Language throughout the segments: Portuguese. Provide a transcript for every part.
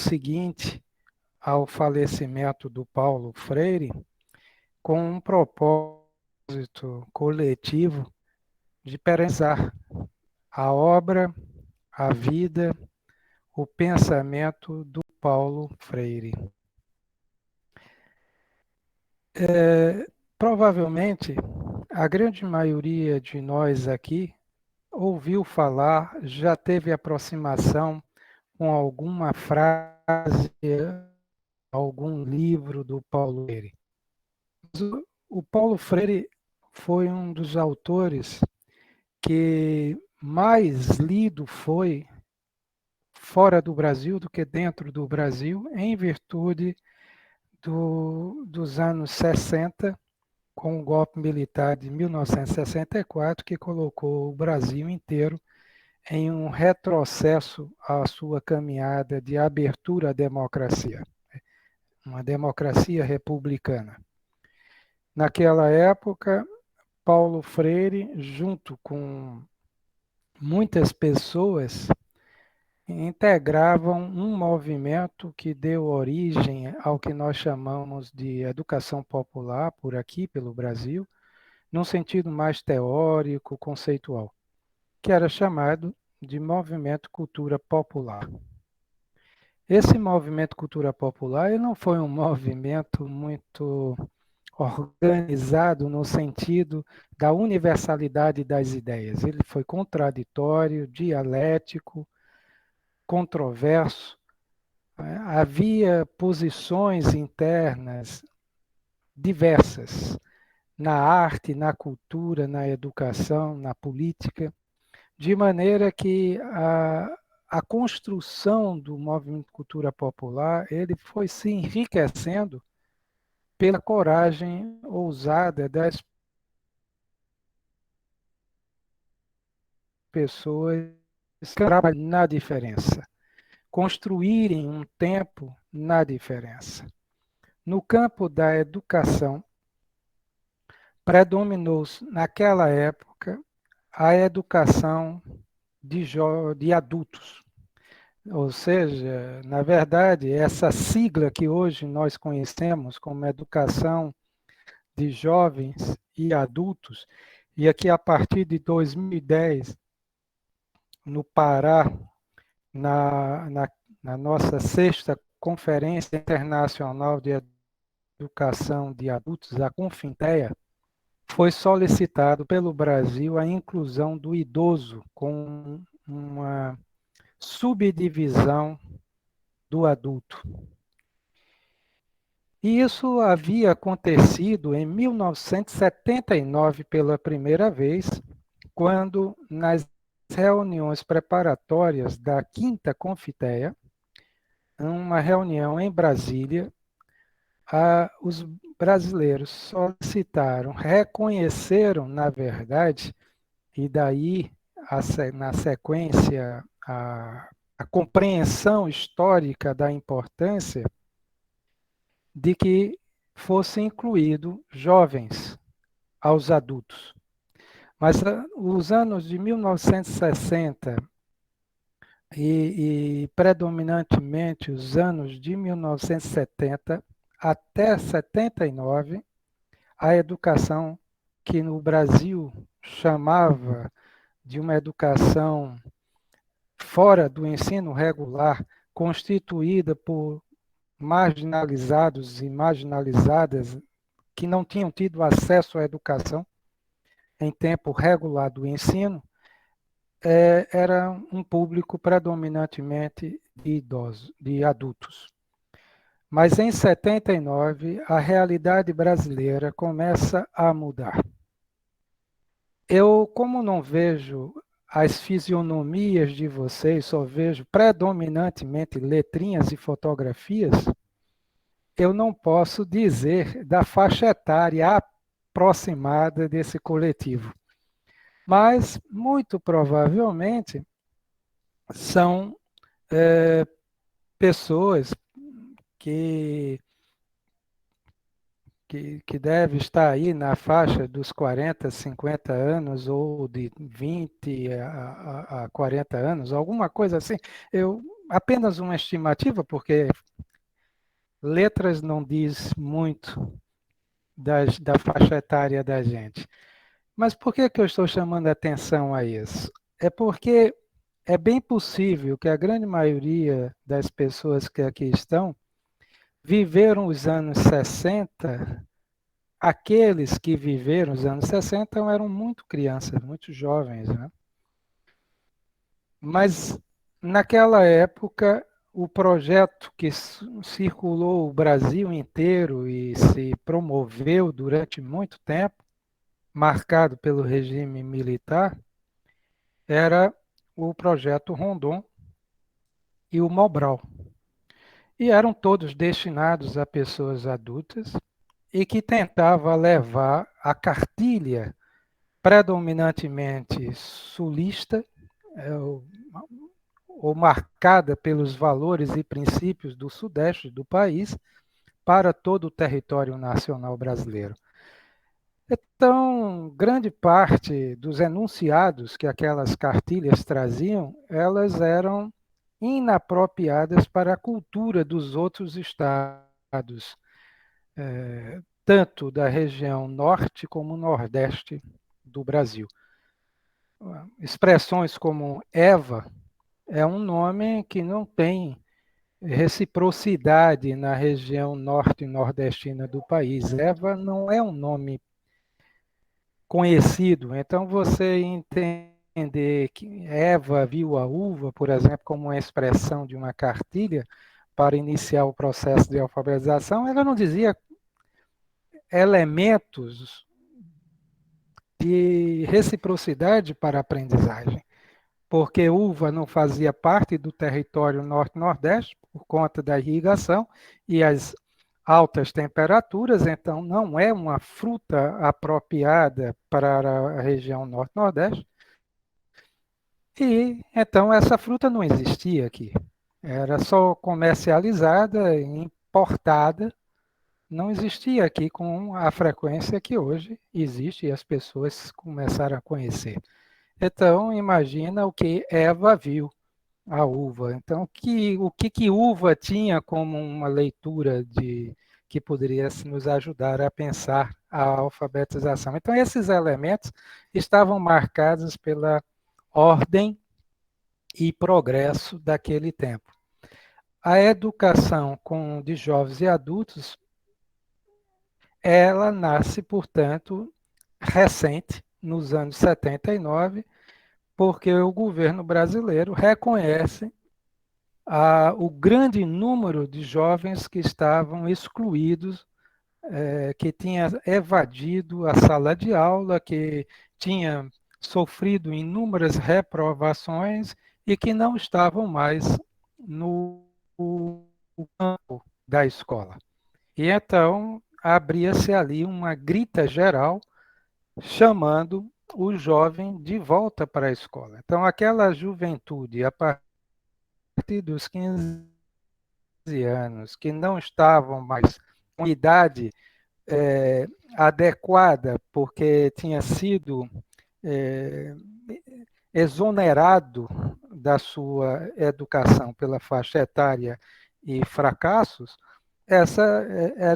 seguinte ao falecimento do Paulo Freire, com um propósito coletivo de perenzar a obra, a vida, o pensamento do Paulo Freire. Provavelmente, a grande maioria de nós aqui ouviu falar, já teve aproximação com alguma frase, algum livro do Paulo Freire. O Paulo Freire foi um dos autores que mais lido foi fora do Brasil do que dentro do Brasil, em virtude dos anos 60, com o golpe militar de 1964, que colocou o Brasil inteiro em um retrocesso à sua caminhada de abertura à democracia, uma democracia republicana. Naquela época, Paulo Freire, junto com muitas pessoas, integravam um movimento que deu origem ao que nós chamamos de educação popular por aqui, pelo Brasil, num sentido mais teórico, conceitual, que era chamado de Movimento Cultura Popular. Esse movimento Cultura Popular ele não foi um movimento muito organizado no sentido da universalidade das ideias. Ele foi contraditório, dialético, controverso. Havia posições internas diversas na arte, na cultura, na educação, na política, de maneira que a construção do movimento Cultura Popular ele foi se enriquecendo pela coragem ousada das pessoas trabalharem na diferença, construírem um tempo na diferença. No campo da educação, predominou naquela época a educação de adultos. Ou seja, na verdade, essa sigla que hoje nós conhecemos como educação de jovens e adultos, e aqui a partir de 2010, no Pará, na nossa sexta Conferência Internacional de Educação de Adultos, a Confinteia, foi solicitado pelo Brasil a inclusão do idoso com uma subdivisão do adulto. E isso havia acontecido em 1979 pela primeira vez, quando nas reuniões preparatórias da Quinta Confiteia, uma reunião em Brasília, os brasileiros solicitaram, reconheceram, na verdade, e daí, na sequência, a compreensão histórica da importância de que fosse incluído jovens aos adultos. Mas os anos de 1960 e predominantemente os anos de 1970 até 79, a educação que no Brasil chamava de uma educação fora do ensino regular, constituída por marginalizados e marginalizadas que não tinham tido acesso à educação em tempo regular do ensino, era um público predominantemente de idosos, de adultos. Mas em 79, a realidade brasileira começa a mudar. Eu, como não vejo as fisionomias de vocês, só vejo predominantemente letrinhas e fotografias, eu não posso dizer da faixa etária aproximada desse coletivo. Mas, muito provavelmente, são pessoas que devem estar aí na faixa dos 40, 50 anos, ou de 20 a 40 anos, alguma coisa assim. Eu apenas uma estimativa, porque letras não diz muito da faixa etária da gente. Mas por que que eu estou chamando a atenção a isso? É porque é bem possível que a grande maioria das pessoas que aqui estão viveram os anos 60. Aqueles que viveram os anos 60 eram muito crianças, muito jovens, né? Mas naquela época, o projeto que circulou o Brasil inteiro e se promoveu durante muito tempo, marcado pelo regime militar, era o projeto Rondon e o Mobral. E eram todos destinados a pessoas adultas e que tentava levar a cartilha predominantemente sulista, é, ou marcada pelos valores e princípios do sudeste do país, para todo o território nacional brasileiro. Então, grande parte dos enunciados que aquelas cartilhas traziam, elas eram inapropriadas para a cultura dos outros estados, tanto da região norte como nordeste do Brasil. Expressões como Eva é um nome que não tem reciprocidade na região norte e nordestina do país. Eva não é um nome conhecido, então você entender que Eva viu a uva, por exemplo, como uma expressão de uma cartilha para iniciar o processo de alfabetização, ela não dizia elementos de reciprocidade para a aprendizagem, porque uva não fazia parte do território norte-nordeste por conta da irrigação e as altas temperaturas, então não é uma fruta apropriada para a região norte-nordeste. E então essa fruta não existia aqui. Era só comercializada, importada, não existia aqui com a frequência que hoje existe e as pessoas começaram a conhecer. Então, imagina o que Eva viu, a uva. Então, o que uva tinha como uma leitura que poderia nos ajudar a pensar a alfabetização? Então, esses elementos estavam marcados pela ordem e progresso daquele tempo. A educação de jovens e adultos, ela nasce, portanto, recente, nos anos 79, porque o governo brasileiro reconhece o grande número de jovens que estavam excluídos, que tinha evadido a sala de aula, que tinha sofrido inúmeras reprovações e que não estavam mais no campo da escola. E então abria-se ali uma grita geral chamando o jovem de volta para a escola. Então aquela juventude, a partir dos 15 anos, que não estavam mais com idade adequada, porque tinha sido é, exonerado da sua educação pela faixa etária e fracassos,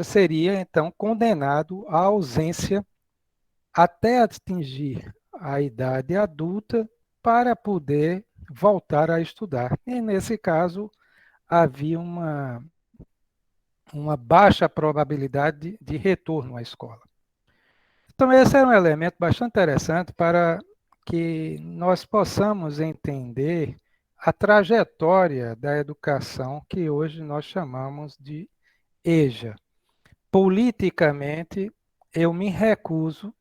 seria então condenado à ausência até atingir a idade adulta para poder voltar a estudar. E nesse caso havia uma baixa probabilidade de retorno à escola. Então, esse é um elemento bastante interessante para que nós possamos entender a trajetória da educação que hoje nós chamamos de EJA. Politicamente, eu me recuso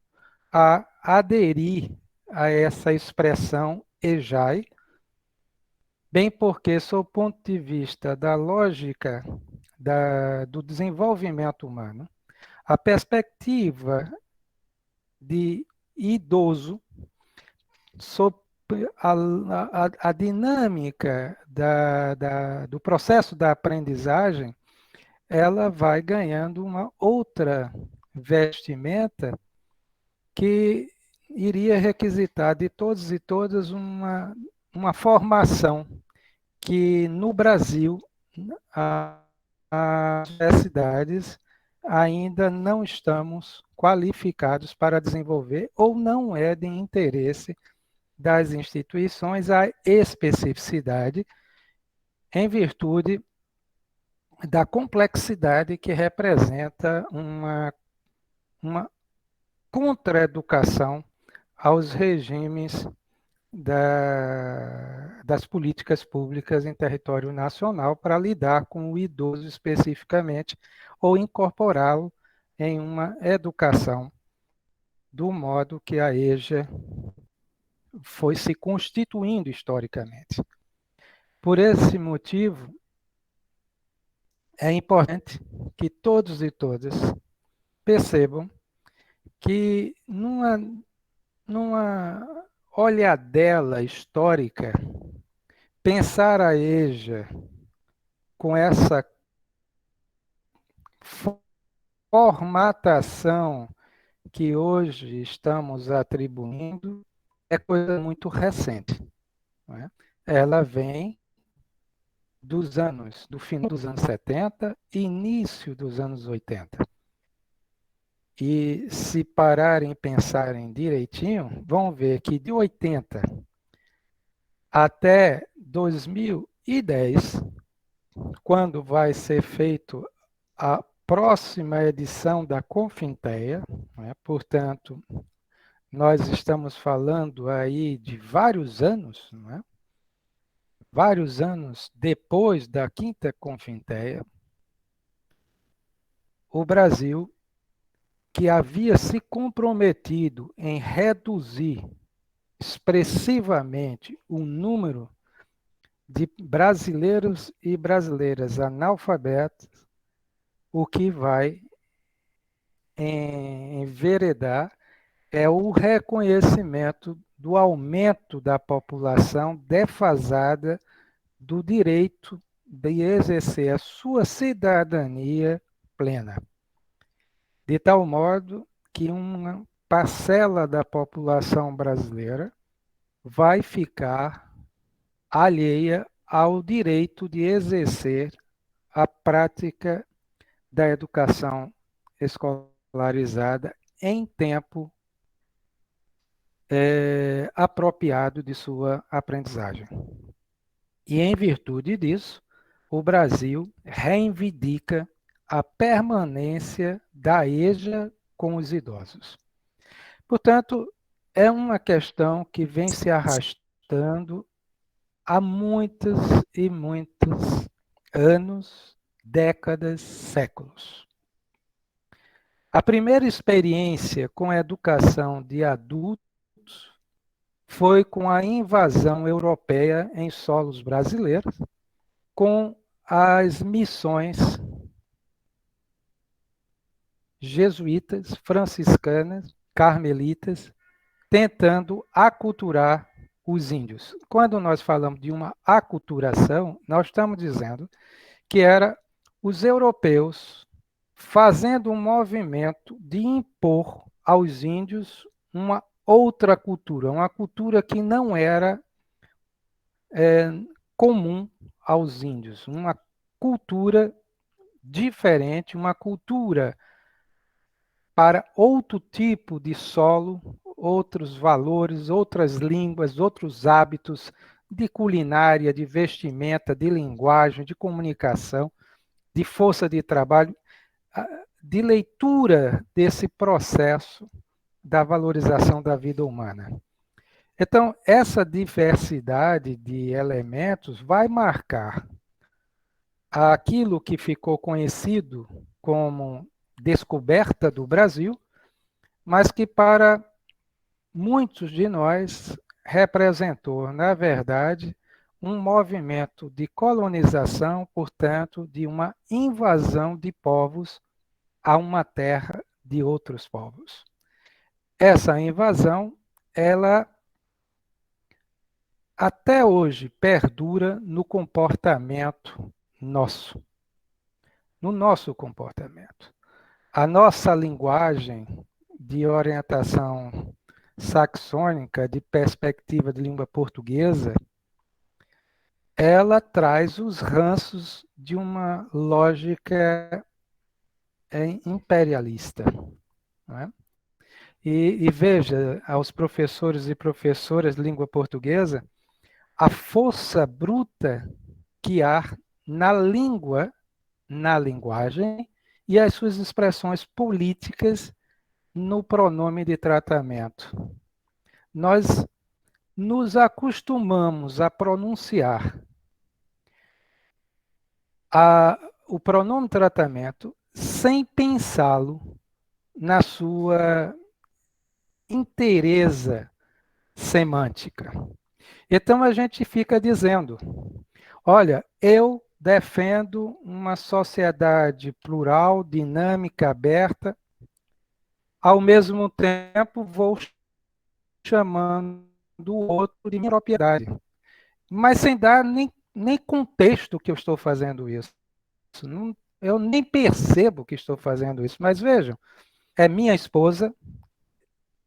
a aderir a essa expressão EJAI, bem porque, sob o ponto de vista da lógica do desenvolvimento humano, a perspectiva de idoso sob a dinâmica do processo da aprendizagem, ela vai ganhando uma outra vestimenta que iria requisitar de todos e todas uma formação que no Brasil as universidades ainda não estamos qualificados para desenvolver ou não é de interesse das instituições a especificidade em virtude da complexidade que representa uma contra-educação aos regimes das políticas públicas em território nacional para lidar com o idoso especificamente ou incorporá-lo em uma educação do modo que a EJA foi se constituindo historicamente. Por esse motivo, é importante que todos e todas percebam que numa olhadela histórica, pensar a EJA com essa formatação que hoje estamos atribuindo é coisa muito recente. Não é? Ela vem do final dos anos 70 e início dos anos 80. E se pararem e pensarem direitinho, vão ver que de 80 até 2010, quando vai ser feito a próxima edição da Confinteia, né? Portanto, nós estamos falando aí de vários anos, né? Vários anos depois da quinta Confinteia, o Brasil, que havia se comprometido em reduzir expressivamente o número de brasileiros e brasileiras analfabetos, o que vai enveredar é o reconhecimento do aumento da população defasada do direito de exercer a sua cidadania plena, de tal modo que uma parcela da população brasileira vai ficar alheia ao direito de exercer a prática da educação escolarizada em tempo apropriado de sua aprendizagem. E, em virtude disso, o Brasil reivindica a permanência da EJA com os idosos. Portanto, é uma questão que vem se arrastando há muitos e muitos anos, décadas, séculos. A primeira experiência com a educação de adultos foi com a invasão europeia em solos brasileiros, com as missões jesuítas, franciscanas, carmelitas, tentando aculturar os índios. Quando nós falamos de uma aculturação, nós estamos dizendo que era os europeus fazendo um movimento de impor aos índios uma outra cultura, uma cultura que não era comum aos índios, uma cultura diferente, uma cultura para outro tipo de solo, outros valores, outras línguas, outros hábitos de culinária, de vestimenta, de linguagem, de comunicação, de força de trabalho, de leitura desse processo da valorização da vida humana. Então, essa diversidade de elementos vai marcar aquilo que ficou conhecido como descoberta do Brasil, mas que para muitos de nós representou, na verdade, um movimento de colonização, portanto, de uma invasão de povos a uma terra de outros povos. Essa invasão, ela até hoje perdura no comportamento nosso, no nosso comportamento. A nossa linguagem de orientação saxônica, de perspectiva de língua portuguesa, ela traz os ranços de uma lógica imperialista. Não é? E veja, aos professores e professoras de língua portuguesa, a força bruta que há na língua, na linguagem, e as suas expressões políticas no pronome de tratamento. Nós nos acostumamos a pronunciar o pronome de tratamento sem pensá-lo na sua inteireza semântica. Então a gente fica dizendo: olha, eu defendo uma sociedade plural, dinâmica, aberta, ao mesmo tempo vou chamando o outro de minha propriedade, mas sem dar nem contexto que eu estou fazendo isso. Não, eu nem percebo que estou fazendo isso, mas vejam, é minha esposa,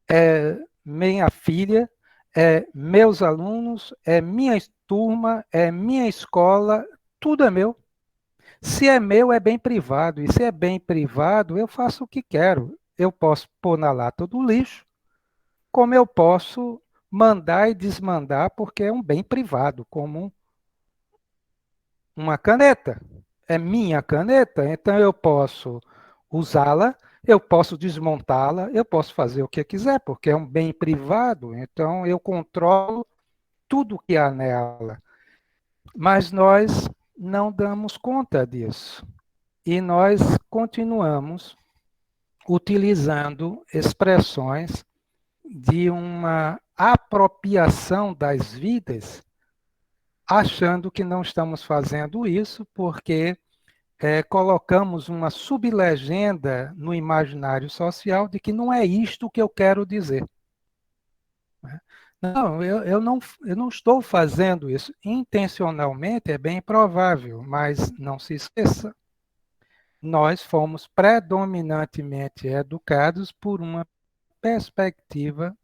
é minha filha, é meus alunos, é minha turma, é minha escola, tudo é meu. Se é meu, é bem privado. E se é bem privado, eu faço o que quero. Eu posso pôr na lata do lixo, como eu posso mandar e desmandar, porque é um bem privado, como uma caneta. É minha caneta, então eu posso usá-la, eu posso desmontá-la, eu posso fazer o que quiser, porque é um bem privado, então eu controlo tudo que há nela. Mas nós não damos conta disso. E nós continuamos utilizando expressões de uma apropriação das vidas, achando que não estamos fazendo isso porque colocamos uma sublegenda no imaginário social de que não é isto que eu quero dizer. Não, eu não estou fazendo isso intencionalmente, é bem provável, mas não se esqueça, nós fomos predominantemente educados por uma perspectiva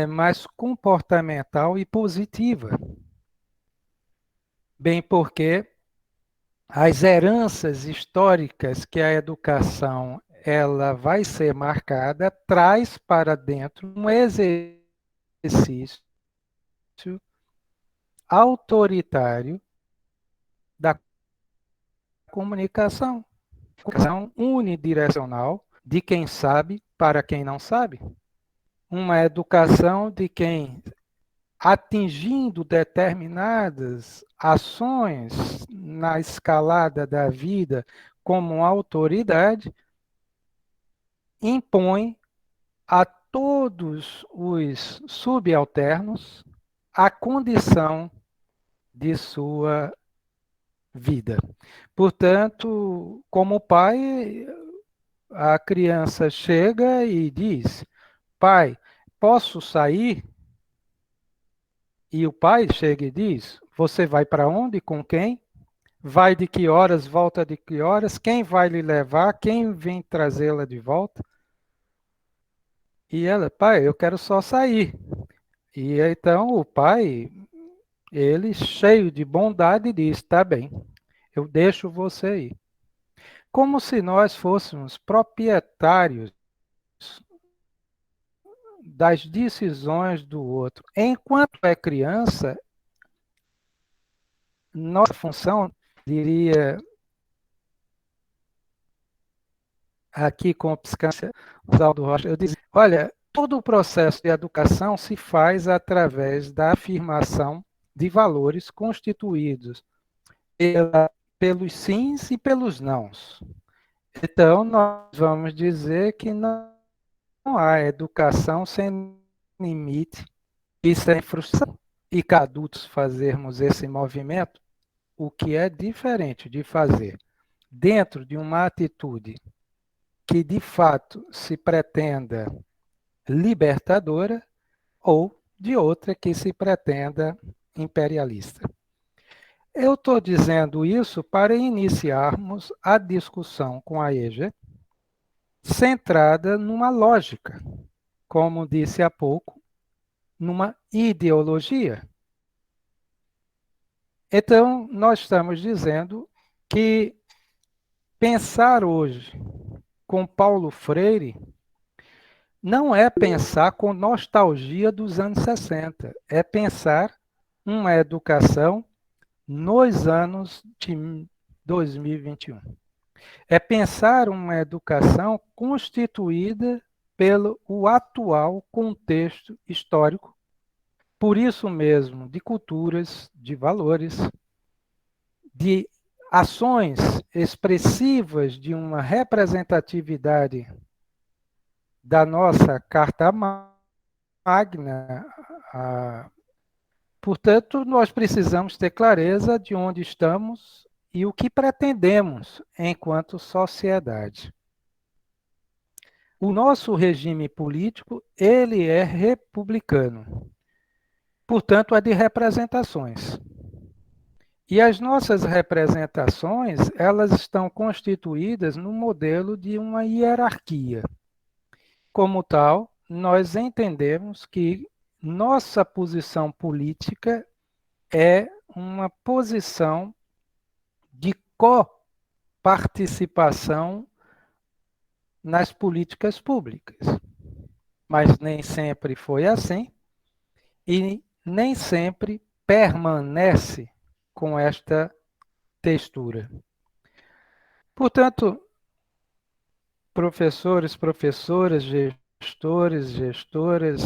mais comportamental e positiva. Bem porque as heranças históricas que a educação ela vai ser marcada traz para dentro um exercício autoritário da comunicação. Comunicação unidirecional de quem sabe para quem não sabe. Uma educação de quem, atingindo determinadas ações na escalada da vida como autoridade, impõe a todos os subalternos a condição de sua vida. Portanto, como pai, a criança chega e diz: pai, posso sair? E o pai chega e diz: você vai para onde? Com quem? Vai de que horas? Volta de que horas? Quem vai lhe levar? Quem vem trazê-la de volta? E ela: pai, eu quero só sair. E então o pai, ele cheio de bondade, diz: tá bem, eu deixo você ir. Como se nós fôssemos proprietários das decisões do outro. Enquanto é criança, nossa função, diria aqui com o psicanalista Oswaldo Rocha, eu dizia: olha, todo o processo de educação se faz através da afirmação de valores constituídos pelos sims e pelos nãos. Então, nós vamos dizer que não há educação sem limite e sem frustração. E que adultos fazermos esse movimento, o que é diferente de fazer dentro de uma atitude que de fato se pretenda libertadora ou de outra que se pretenda imperialista. Eu estou dizendo isso para iniciarmos a discussão com a EJA centrada numa lógica, como disse há pouco, numa ideologia. Então, nós estamos dizendo que pensar hoje com Paulo Freire não é pensar com nostalgia dos anos 60, é pensar uma educação nos anos de 2021. É pensar uma educação constituída pelo o atual contexto histórico, por isso mesmo, de culturas, de valores, de ações expressivas de uma representatividade da nossa Carta Magna. Portanto, nós precisamos ter clareza de onde estamos e o que pretendemos enquanto sociedade. O nosso regime político, ele é republicano, portanto, é de representações. E as nossas representações, elas estão constituídas no modelo de uma hierarquia. Como tal, nós entendemos que nossa posição política é uma posição de coparticipação nas políticas públicas. Mas nem sempre foi assim e nem sempre permanece com esta textura. Portanto, professores, professoras, gestores, gestoras,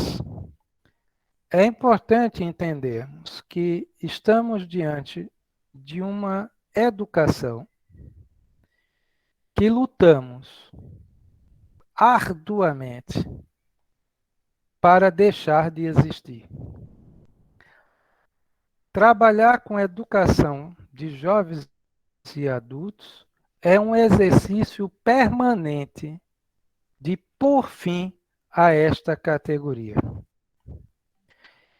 é importante entendermos que estamos diante de uma educação que lutamos arduamente para deixar de existir. Trabalhar com educação de jovens e adultos é um exercício permanente de pôr fim a esta categoria.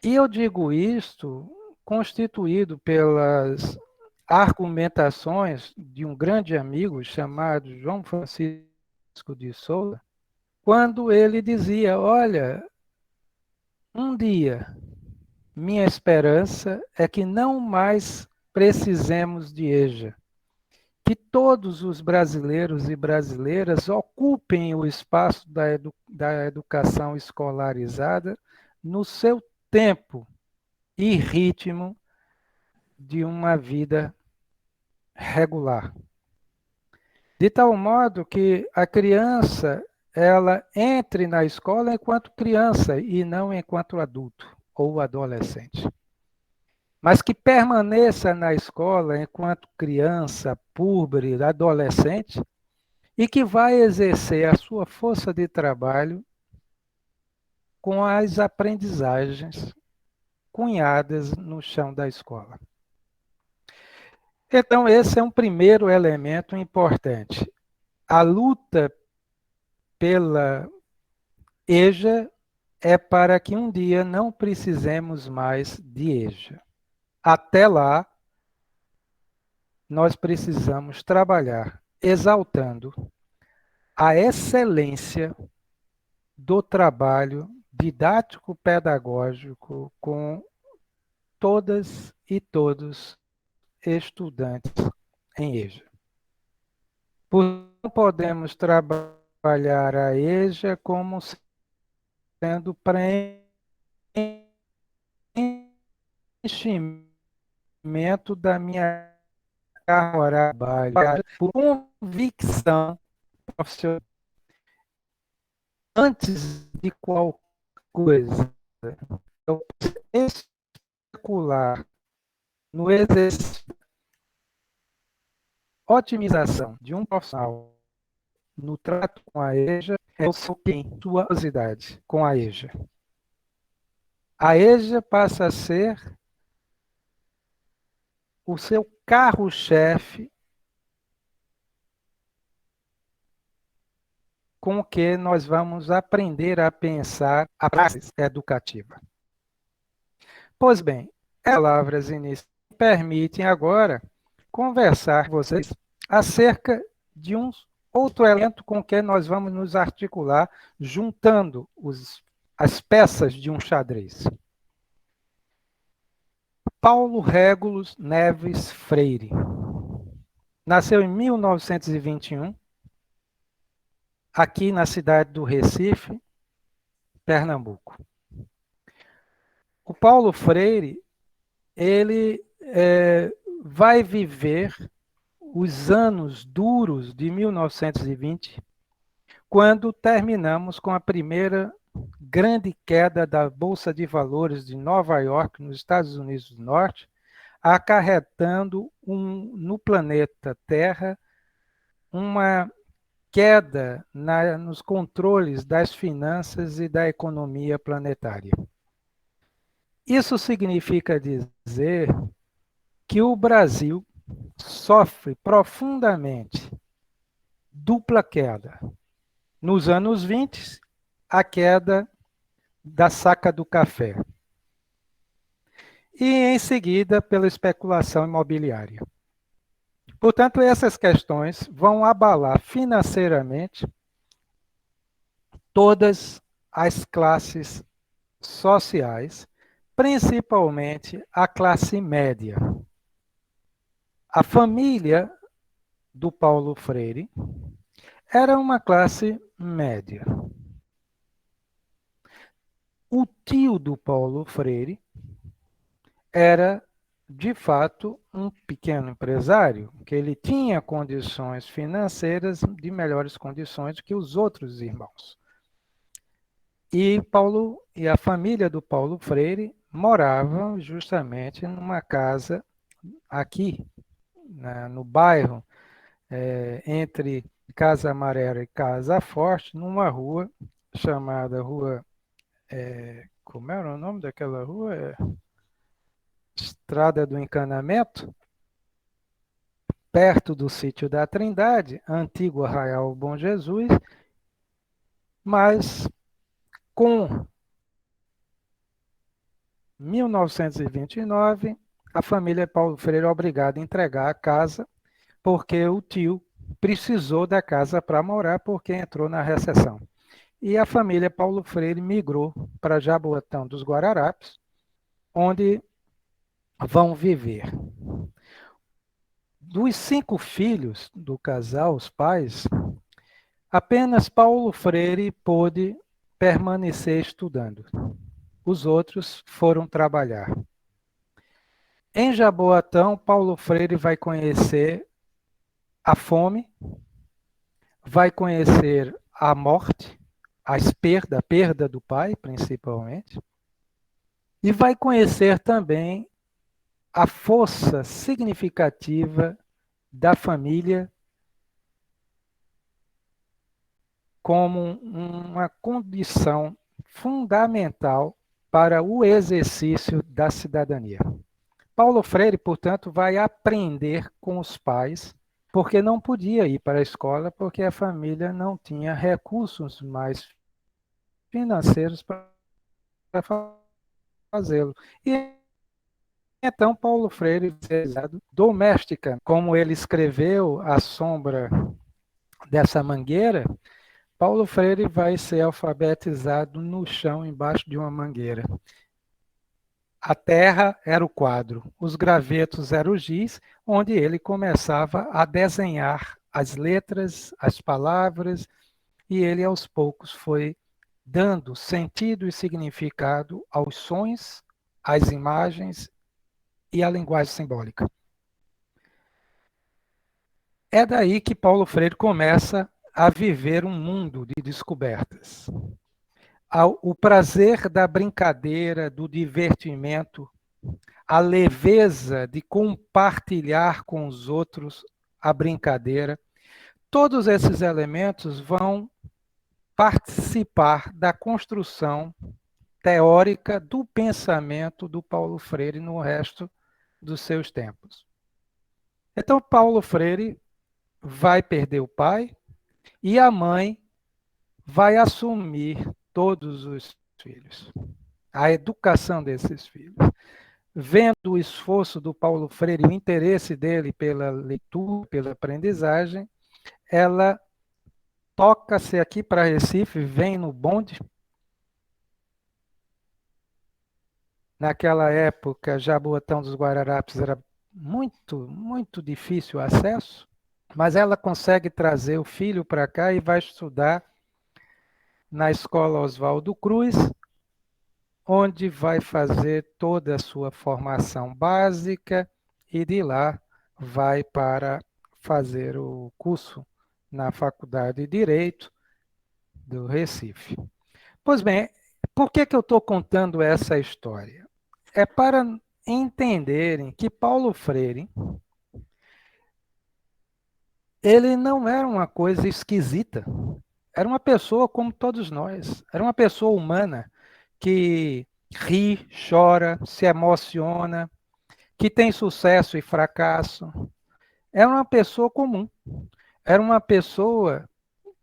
E eu digo isto constituído pelas argumentações de um grande amigo chamado João Francisco de Souza, quando ele dizia: olha, um dia minha esperança é que não mais precisemos de EJA, que todos os brasileiros e brasileiras ocupem o espaço da educação escolarizada no seu tempo e ritmo de uma vida regular. De tal modo que a criança ela entre na escola enquanto criança e não enquanto adulto ou adolescente. Mas que permaneça na escola enquanto criança, púber, adolescente, e que vai exercer a sua força de trabalho com as aprendizagens cunhadas no chão da escola. Então, esse é um primeiro elemento importante. A luta pela EJA é para que um dia não precisemos mais de EJA. Até lá, nós precisamos trabalhar exaltando a excelência do trabalho didático-pedagógico com todas e todos estudantes em EJA. Não podemos trabalhar a EJA como sendo preenchimento da minha carga horária, por convicção profissional. Antes de qualquer coisa, eu especular no exercício, otimização de um profissional no trato com a EJA, é o seu quem, sua curiosidade com a EJA. A EJA passa a ser o seu carro-chefe com o que nós vamos aprender a pensar a praxis educativa. Pois bem, as palavras iniciais permitem agora conversar com vocês acerca de um outro elemento com que nós vamos nos articular juntando as peças de um xadrez. Paulo Régulus Neves Freire. Nasceu em 1921, aqui na cidade do Recife, Pernambuco. O Paulo Freire, ele vai viver os anos duros de 1920, quando terminamos com a primeira grande queda da Bolsa de Valores de Nova York, nos Estados Unidos do Norte, acarretando no planeta Terra uma queda nos controles das finanças e da economia planetária. Isso significa dizer que o Brasil sofre profundamente dupla queda. Nos anos 20, a queda da saca do café. E, em seguida, pela especulação imobiliária. Portanto, essas questões vão abalar financeiramente todas as classes sociais, principalmente a classe média. A família do Paulo Freire era uma classe média. O tio do Paulo Freire era, de fato, um pequeno empresário, que ele tinha condições financeiras de melhores condições do que os outros irmãos. E a família do Paulo Freire moravam justamente numa casa aqui, no bairro, entre Casa Amarela e Casa Forte, numa rua chamada Rua... como era o nome daquela rua? Estrada do Encanamento, perto do sítio da Trindade, antigo Arraial Bom Jesus, mas com 1929, a família Paulo Freire é obrigada a entregar a casa, porque o tio precisou da casa para morar, porque entrou na recessão. E a família Paulo Freire migrou para Jaboatão dos Guararapes, onde vão viver. Dos 5 filhos do casal, os pais, apenas Paulo Freire pôde permanecer estudando. Os outros foram trabalhar. Em Jaboatão, Paulo Freire vai conhecer a fome, vai conhecer a morte, a perda do pai, principalmente, e vai conhecer também a força significativa da família como uma condição fundamental para o exercício da cidadania. Paulo Freire, portanto, vai aprender com os pais, porque não podia ir para a escola, porque a família não tinha recursos mais financeiros para fazê-lo. E então Paulo Freire, doméstica, como ele escreveu A Sombra dessa Mangueira, Paulo Freire vai ser alfabetizado no chão, embaixo de uma mangueira. A terra era o quadro, os gravetos eram o giz, onde ele começava a desenhar as letras, as palavras, e ele aos poucos foi dando sentido e significado aos sons, às imagens e à linguagem simbólica. É daí que Paulo Freire começa a viver um mundo de descobertas. O prazer da brincadeira, do divertimento, a leveza de compartilhar com os outros a brincadeira, todos esses elementos vão participar da construção teórica do pensamento do Paulo Freire no resto dos seus tempos. Então, Paulo Freire vai perder o pai e a mãe vai assumir todos os filhos, a educação desses filhos. Vendo o esforço do Paulo Freire, o interesse dele pela leitura, pela aprendizagem, ela toca-se aqui para Recife, vem no bonde, Naquela época, Jaboatão dos Guararapes era muito, muito difícil o acesso, mas ela consegue trazer o filho para cá e vai estudar na escola Oswaldo Cruz, onde vai fazer toda a sua formação básica e de lá vai para fazer o curso na Faculdade de Direito do Recife. Pois bem, por que que eu estou contando essa história? É para entenderem que Paulo Freire, ele não era uma coisa esquisita. Era uma pessoa como todos nós. Era uma pessoa humana que ri, chora, se emociona, que tem sucesso e fracasso. Era uma pessoa comum. Era uma pessoa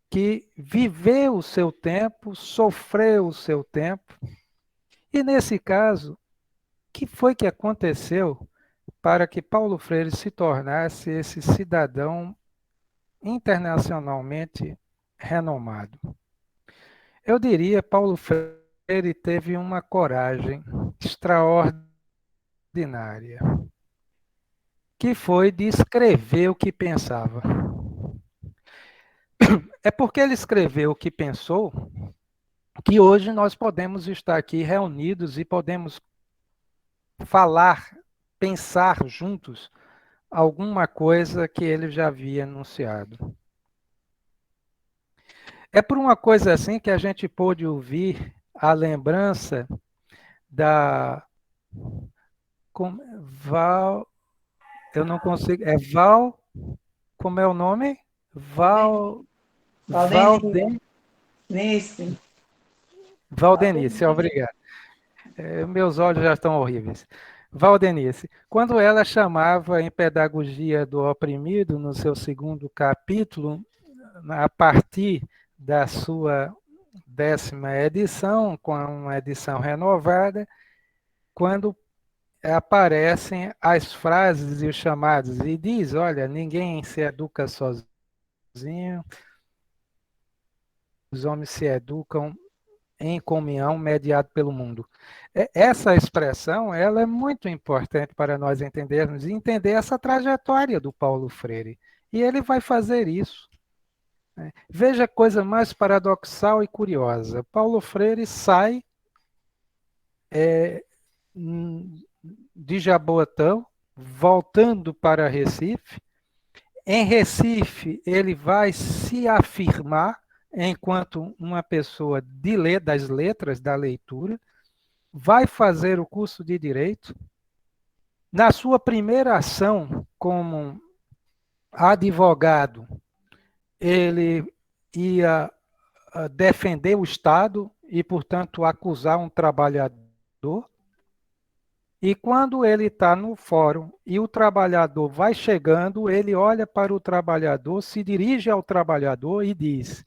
que viveu o seu tempo, sofreu o seu tempo. E nesse caso, o que foi que aconteceu para que Paulo Freire se tornasse esse cidadão internacionalmente renomado? Eu diria, Paulo Freire teve uma coragem extraordinária, que foi de escrever o que pensava. É porque ele escreveu o que pensou que hoje nós podemos estar aqui reunidos e podemos falar, pensar juntos alguma coisa que ele já havia anunciado. É por uma coisa assim que a gente pôde ouvir a lembrança da Val, eu não consigo, é Val, como é o nome? Val, Valdenice. Valden, Valdenice, obrigado. Meus olhos já estão horríveis. Valdenice, quando ela chamava em Pedagogia do Oprimido, no seu segundo capítulo, a partir da sua 10ª edição, com uma edição renovada, quando aparecem as frases e os chamados, e diz, olha, ninguém se educa sozinho, os homens se educam em comunhão mediado pelo mundo. Essa expressão ela é muito importante para nós entendermos e entender essa trajetória do Paulo Freire. E ele vai fazer isso. Né? Veja a coisa mais paradoxal e curiosa. Paulo Freire sai de Jaboatão, voltando para Recife. Em Recife, ele vai se afirmar enquanto uma pessoa das letras, da leitura, vai fazer o curso de Direito. Na sua primeira ação como advogado, ele ia defender o Estado e, portanto, acusar um trabalhador. E quando ele está no fórum e o trabalhador vai chegando, ele olha para o trabalhador, se dirige ao trabalhador e diz: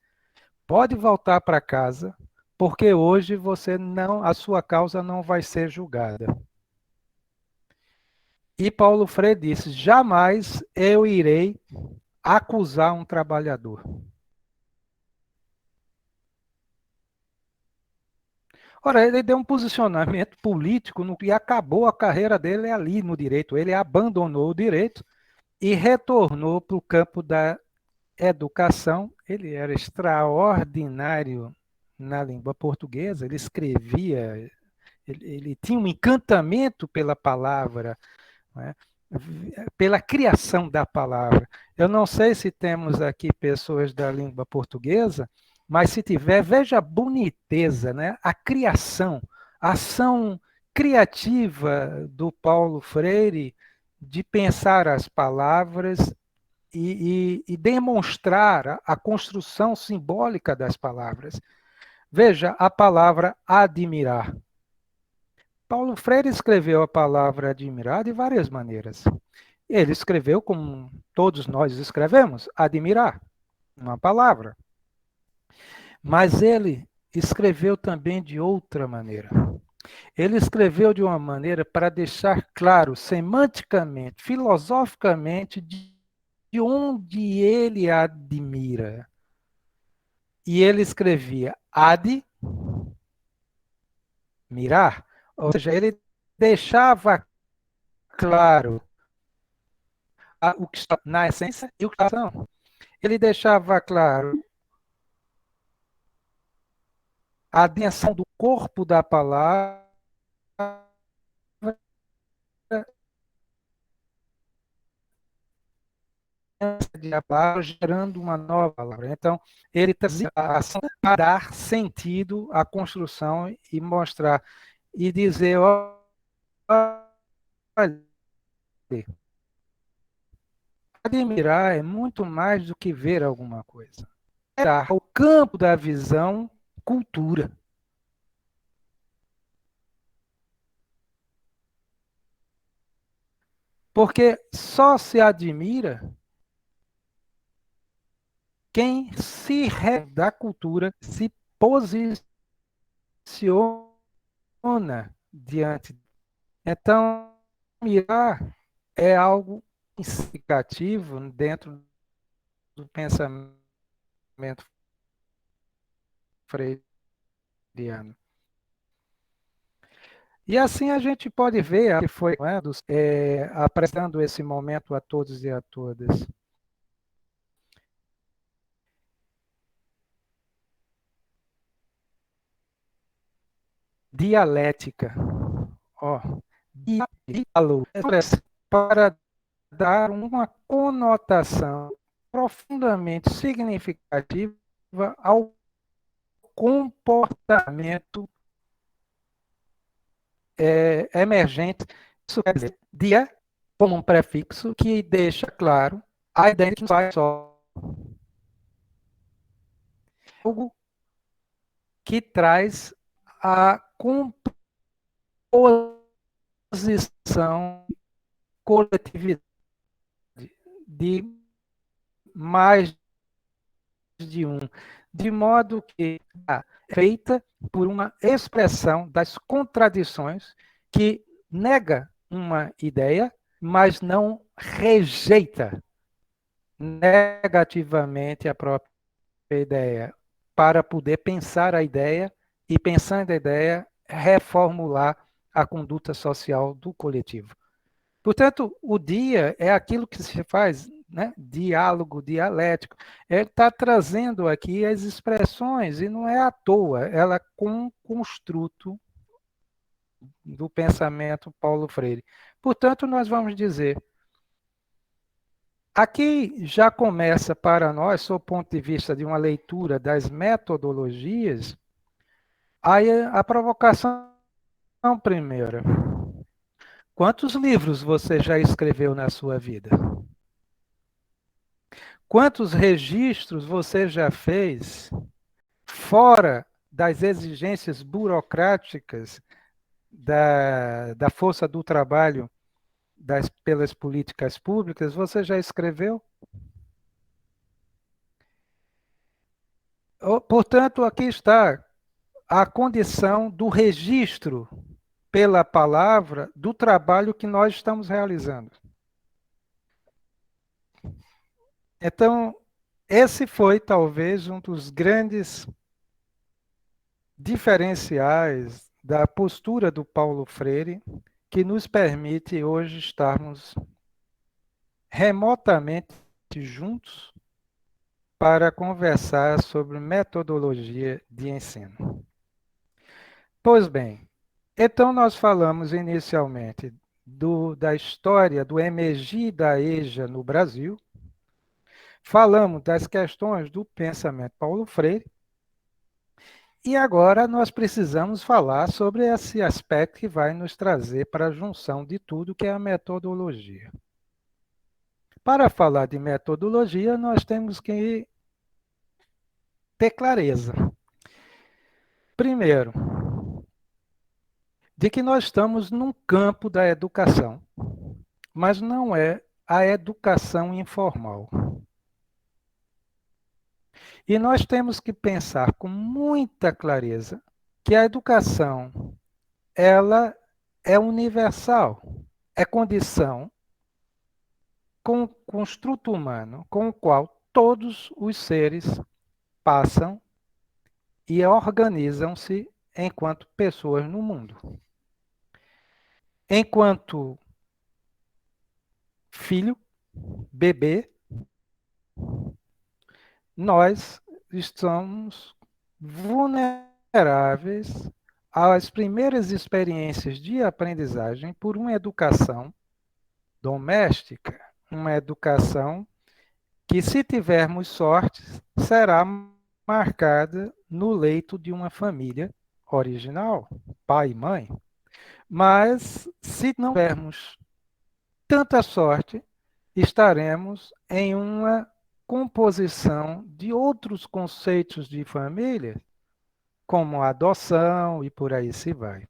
pode voltar para casa, porque hoje a sua causa não vai ser julgada. E Paulo Freire disse: jamais eu irei acusar um trabalhador. Ora, ele deu um posicionamento político e acabou a carreira dele ali no direito. Ele abandonou o direito e retornou para o campo da educação. Ele era extraordinário na língua portuguesa, ele escrevia, ele tinha um encantamento pela palavra, né? Pela criação da palavra. Eu não sei se temos aqui pessoas da língua portuguesa, mas se tiver, veja a boniteza, né? A criação, a ação criativa do Paulo Freire de pensar as palavras e demonstrar a construção simbólica das palavras. Veja a palavra admirar. Paulo Freire escreveu a palavra admirar de várias maneiras. Ele escreveu como todos nós escrevemos, admirar, uma palavra. Mas ele escreveu também de outra maneira. Ele escreveu de uma maneira para deixar claro, semanticamente, filosoficamente, de onde ele admira. E ele escrevia ad mirar, ou seja, ele deixava claro o que está na essência e o que está não. Ele deixava claro a dimensão do corpo da palavra de a palavra gerando uma nova palavra. Então, ele trazia a ação para dar sentido à construção e mostrar e dizer, olha, admirar é muito mais do que ver alguma coisa. É o campo da visão, cultura. Porque só se admira quem se da cultura se posiciona diante. Então, mirar é algo significativo dentro do pensamento freudiano. E assim a gente pode ver que foi apresentando esse momento a todos e a todas. Dialética. Ó, diálogo para dar uma conotação profundamente significativa ao comportamento emergente. Isso quer dizer, dia como um prefixo que deixa claro a ideia de que não vai só algo que traz a composição coletividade de mais de um, de modo que é feita por uma expressão das contradições que nega uma ideia, mas não rejeita negativamente a própria ideia, para poder pensar a ideia e, pensando a ideia, reformular a conduta social do coletivo. Portanto, o dia é aquilo que se faz, né? Diálogo dialético. Ele está trazendo aqui as expressões, e não é à toa, ela com construto do pensamento Paulo Freire. Portanto, nós vamos dizer, aqui já começa para nós, sob o ponto de vista de uma leitura das metodologias, aí a provocação primeira. Quantos livros você já escreveu na sua vida? Quantos registros você já fez fora das exigências burocráticas da força do trabalho pelas políticas públicas? Você já escreveu? Portanto, aqui está a condição do registro pela palavra do trabalho que nós estamos realizando. Então, esse foi talvez um dos grandes diferenciais da postura do Paulo Freire, que nos permite hoje estarmos remotamente juntos para conversar sobre metodologia de ensino. Pois bem, então nós falamos inicialmente da história do emergir da EJA no Brasil, falamos das questões do pensamento Paulo Freire, e agora nós precisamos falar sobre esse aspecto que vai nos trazer para a junção de tudo, que é a metodologia. Para falar de metodologia, nós temos que ter clareza. Primeiro, de que nós estamos num campo da educação, mas não é a educação informal. E nós temos que pensar com muita clareza que a educação, ela é universal, é condição com o construto humano com o qual todos os seres passam e organizam-se enquanto pessoas no mundo. enquanto filho, bebê, nós estamos vulneráveis às primeiras experiências de aprendizagem por uma educação doméstica, uma educação que, se tivermos sorte, será marcada no leito de uma família original, pai e mãe. Mas, se não tivermos tanta sorte, estaremos em uma composição de outros conceitos de família, como a adoção e por aí se vai,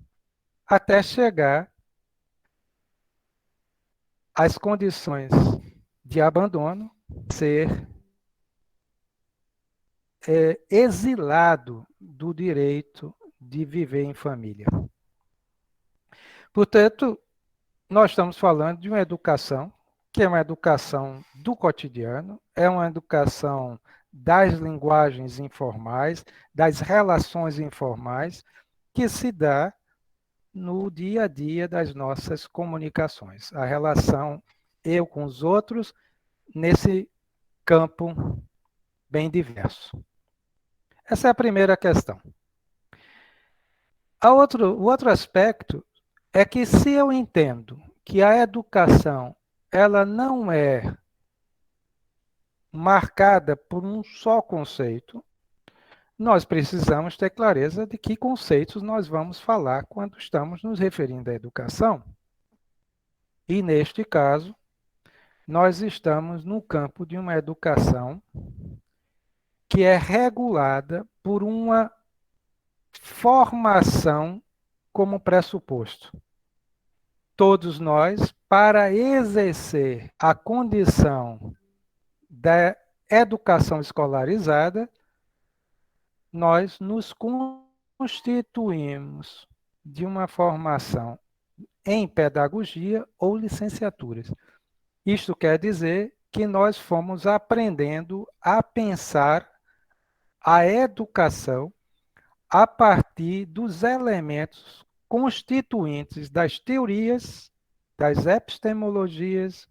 até chegar às condições de abandono, ser exilado do direito de viver em família. Portanto, nós estamos falando de uma educação que é uma educação do cotidiano, é uma educação das linguagens informais, das relações informais, que se dá no dia a dia das nossas comunicações. A relação eu com os outros nesse campo bem diverso. Essa é a primeira questão. O outro aspecto é que, se eu entendo que a educação ela não é marcada por um só conceito, nós precisamos ter clareza de que conceitos nós vamos falar quando estamos nos referindo à educação. E, neste caso, nós estamos no campo de uma educação que é regulada por uma formação como pressuposto. Todos nós, para exercer a condição da educação escolarizada, nós nos constituímos de uma formação em pedagogia ou licenciaturas. Isto quer dizer que nós fomos aprendendo a pensar a educação a partir dos elementos constituintes das teorias, das epistemologias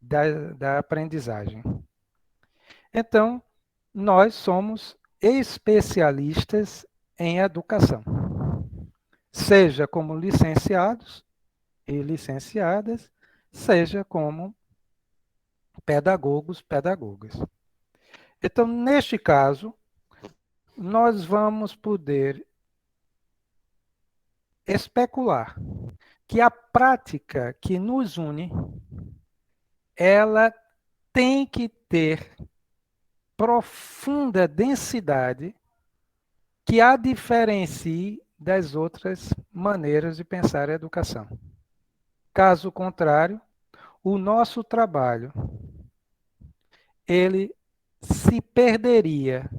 da aprendizagem. Então, nós somos especialistas em educação, seja como licenciados e licenciadas, seja como pedagogos, pedagogas. Então, neste caso, nós vamos poder especular que a prática que nos une, ela tem que ter profunda densidade que a diferencie das outras maneiras de pensar a educação. Caso contrário, o nosso trabalho ele se perderia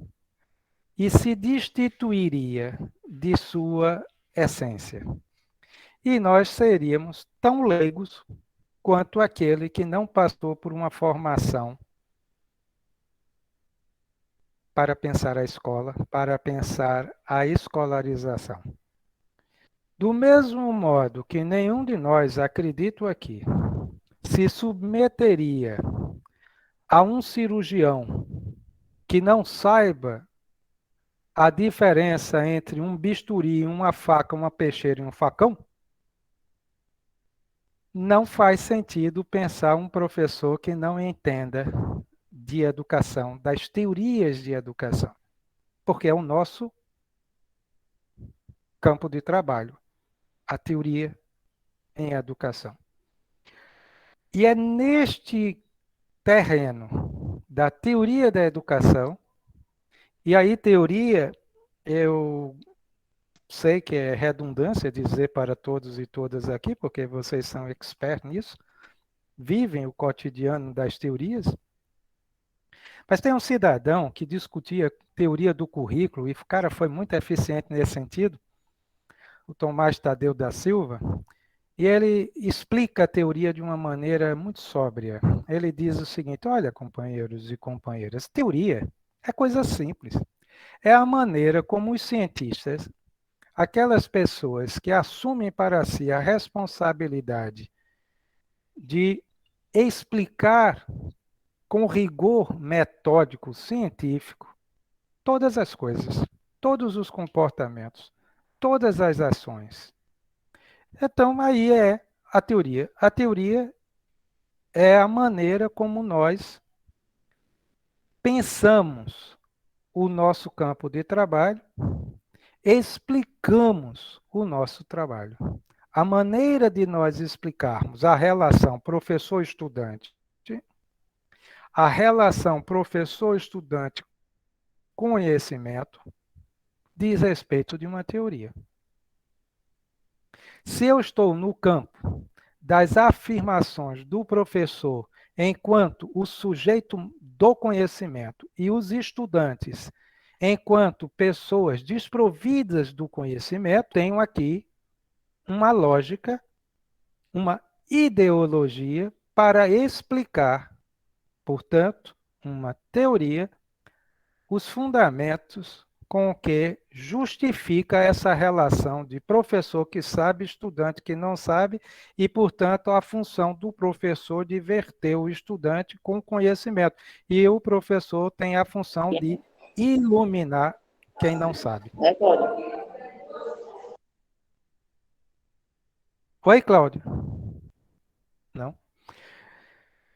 e se destituiria de sua essência. E nós seríamos tão leigos quanto aquele que não passou por uma formação para pensar a escola, para pensar a escolarização. Do mesmo modo que nenhum de nós, acredito aqui, se submeteria a um cirurgião que não saiba a diferença entre um bisturi, uma faca, uma peixeira e um facão, não faz sentido pensar um professor que não entenda de educação, das teorias de educação, porque é o nosso campo de trabalho, a teoria em educação. E é neste terreno da teoria da educação, e aí teoria, eu sei que é redundância dizer para todos e todas aqui, porque vocês são experts nisso, vivem o cotidiano das teorias, mas tem um cidadão que discutia teoria do currículo, e o cara foi muito eficiente nesse sentido, o Tomás Tadeu da Silva, e ele explica a teoria de uma maneira muito sóbria. Ele diz o seguinte: olha, companheiros e companheiras, teoria é coisa simples. É a maneira como os cientistas, aquelas pessoas que assumem para si a responsabilidade de explicar com rigor metódico científico todas as coisas, todos os comportamentos, todas as ações. Então, aí é a teoria. A teoria é a maneira como nós pensamos o nosso campo de trabalho, explicamos o nosso trabalho. A maneira de nós explicarmos a relação professor-estudante, a relação professor-estudante conhecimento, diz respeito de uma teoria. Se eu estou no campo das afirmações do professor enquanto o sujeito do conhecimento e os estudantes enquanto pessoas desprovidas do conhecimento, tenho aqui uma lógica, uma ideologia para explicar, portanto, uma teoria, os fundamentos com que justifica essa relação de professor que sabe, estudante que não sabe, e, portanto, a função do professor de verter o estudante com conhecimento. E o professor tem a função de iluminar quem não sabe. Né, Cláudio? Oi, Cláudio? Não?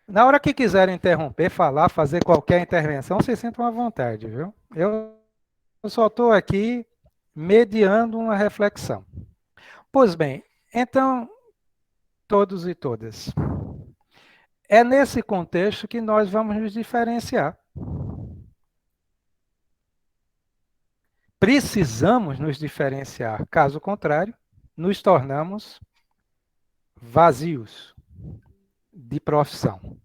Na hora que quiserem interromper, falar, fazer qualquer intervenção, vocês sintam à vontade, viu? Eu só estou aqui mediando uma reflexão. Pois bem, então, todos e todas, é nesse contexto que nós vamos nos diferenciar. Precisamos nos diferenciar, caso contrário, nos tornamos vazios de profissão.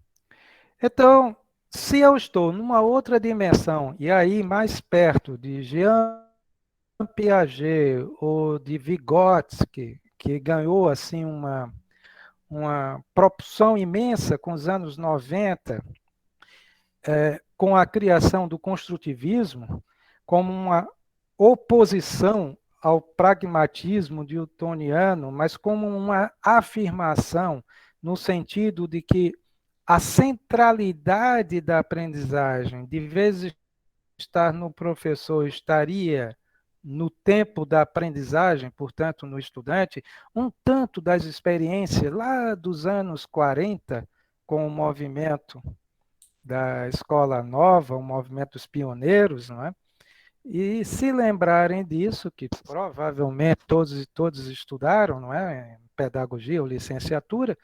Então, se eu estou numa outra dimensão, e aí mais perto de Jean Piaget ou de Vygotsky, que ganhou assim uma propulsão imensa com os anos 90, com a criação do construtivismo, como uma oposição ao pragmatismo newtoniano, mas como uma afirmação no sentido de que a centralidade da aprendizagem, de vez em estar no professor, estaria no tempo da aprendizagem, portanto, no estudante, um tanto das experiências lá dos anos 40, com o movimento da Escola Nova, o movimento dos pioneiros, não é? E se lembrarem disso, que provavelmente todos e todos estudaram, não é? Pedagogia ou licenciatura,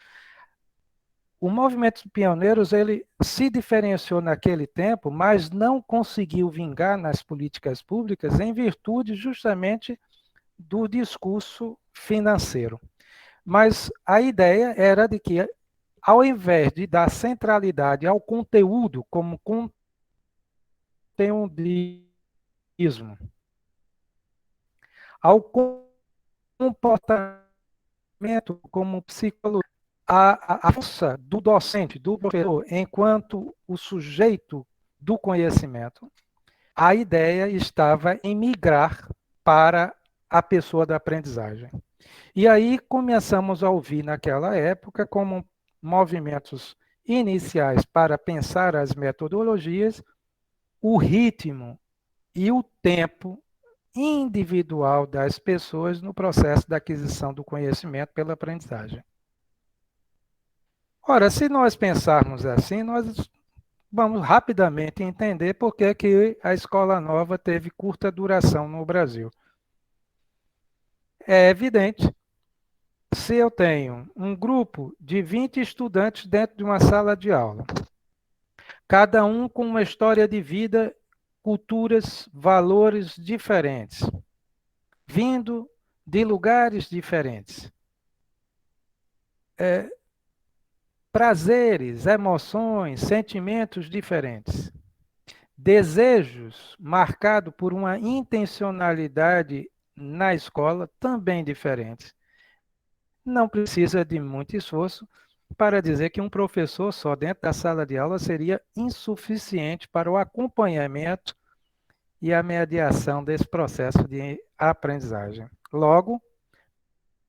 o movimento dos pioneiros ele se diferenciou naquele tempo, mas não conseguiu vingar nas políticas públicas em virtude justamente do discurso financeiro. Mas a ideia era de que, ao invés de dar centralidade ao conteúdo como conteudismo, ao comportamento como psicologia, a força do docente, do professor, enquanto o sujeito do conhecimento, a ideia estava em migrar para a pessoa da aprendizagem. E aí começamos a ouvir naquela época como movimentos iniciais para pensar as metodologias, o ritmo e o tempo individual das pessoas no processo da aquisição do conhecimento pela aprendizagem. Ora, se nós pensarmos assim, nós vamos rapidamente entender por que a Escola Nova teve curta duração no Brasil. É evidente, se eu tenho um grupo de 20 estudantes dentro de uma sala de aula, cada um com uma história de vida, culturas, valores diferentes, vindo de lugares diferentes, prazeres, emoções, sentimentos diferentes, desejos marcados por uma intencionalidade na escola também diferentes. Não precisa de muito esforço para dizer que um professor só dentro da sala de aula seria insuficiente para o acompanhamento e a mediação desse processo de aprendizagem. Logo,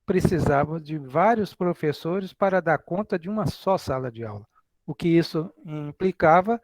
precisava de vários professores para dar conta de uma só sala de aula. O que isso implicava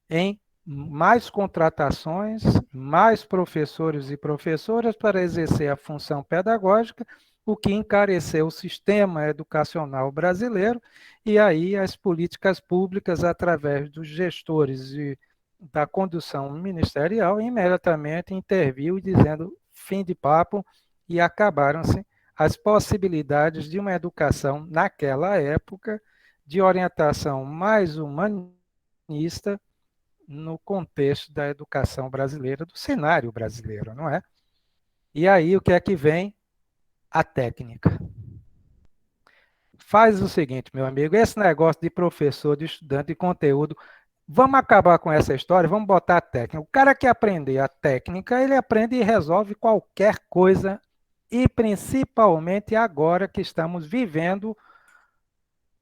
em mais contratações, mais professores e professoras para exercer a função pedagógica, o que encareceu o sistema educacional brasileiro, e aí as políticas públicas, através dos gestores e da condução ministerial, imediatamente interviu dizendo fim de papo, e acabaram-se as possibilidades de uma educação, naquela época, de orientação mais humanista no contexto da educação brasileira, do cenário brasileiro, não é? E aí o que é que vem? A técnica. Faz o seguinte, meu amigo, esse negócio de professor, de estudante, de conteúdo, vamos acabar com essa história, vamos botar a técnica. O cara que aprender a técnica, ele aprende e resolve qualquer coisa, e principalmente agora que estamos vivendo,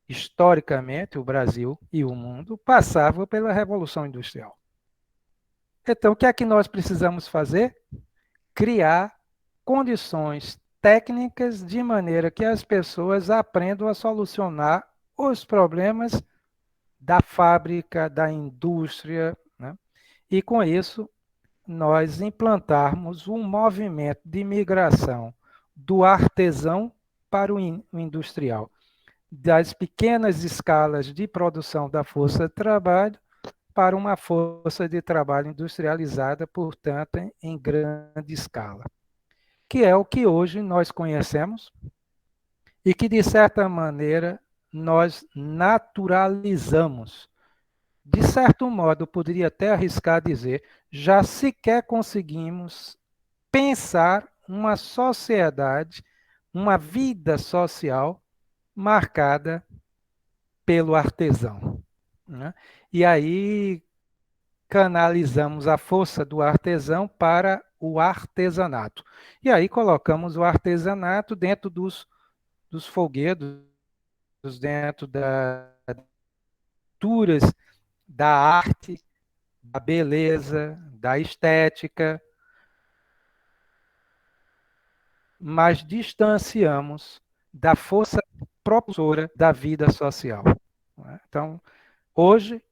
historicamente, o Brasil e o mundo passavam pela Revolução Industrial. Então, o que é que nós precisamos fazer? Criar condições técnicas de maneira que as pessoas aprendam a solucionar os problemas da fábrica, da indústria, né? E com isso nós implantarmos um movimento de migração do artesão para o industrial, das pequenas escalas de produção da força de trabalho para uma força de trabalho industrializada, portanto, em grande escala, que é o que hoje nós conhecemos e que, de certa maneira, nós naturalizamos. De certo modo, eu poderia até arriscar dizer, já sequer conseguimos pensar uma sociedade, uma vida social marcada pelo artesão, né? E aí canalizamos a força do artesão para o artesanato. E aí colocamos o artesanato dentro dos folguedos, dentro das culturas, da arte, da beleza, da estética, mas distanciamos da força propulsora da vida social. Então, hoje,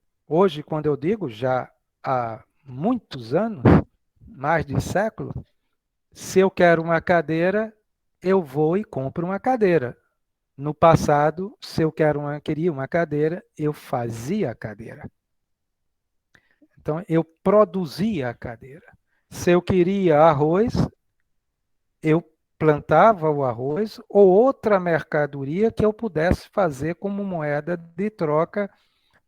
quando eu digo já há muitos anos, mais de século, se eu quero uma cadeira, eu vou e compro uma cadeira. No passado, se eu queria uma cadeira, eu fazia a cadeira. Então, eu produzia a cadeira. Se eu queria arroz, eu plantava o arroz ou outra mercadoria que eu pudesse fazer como moeda de troca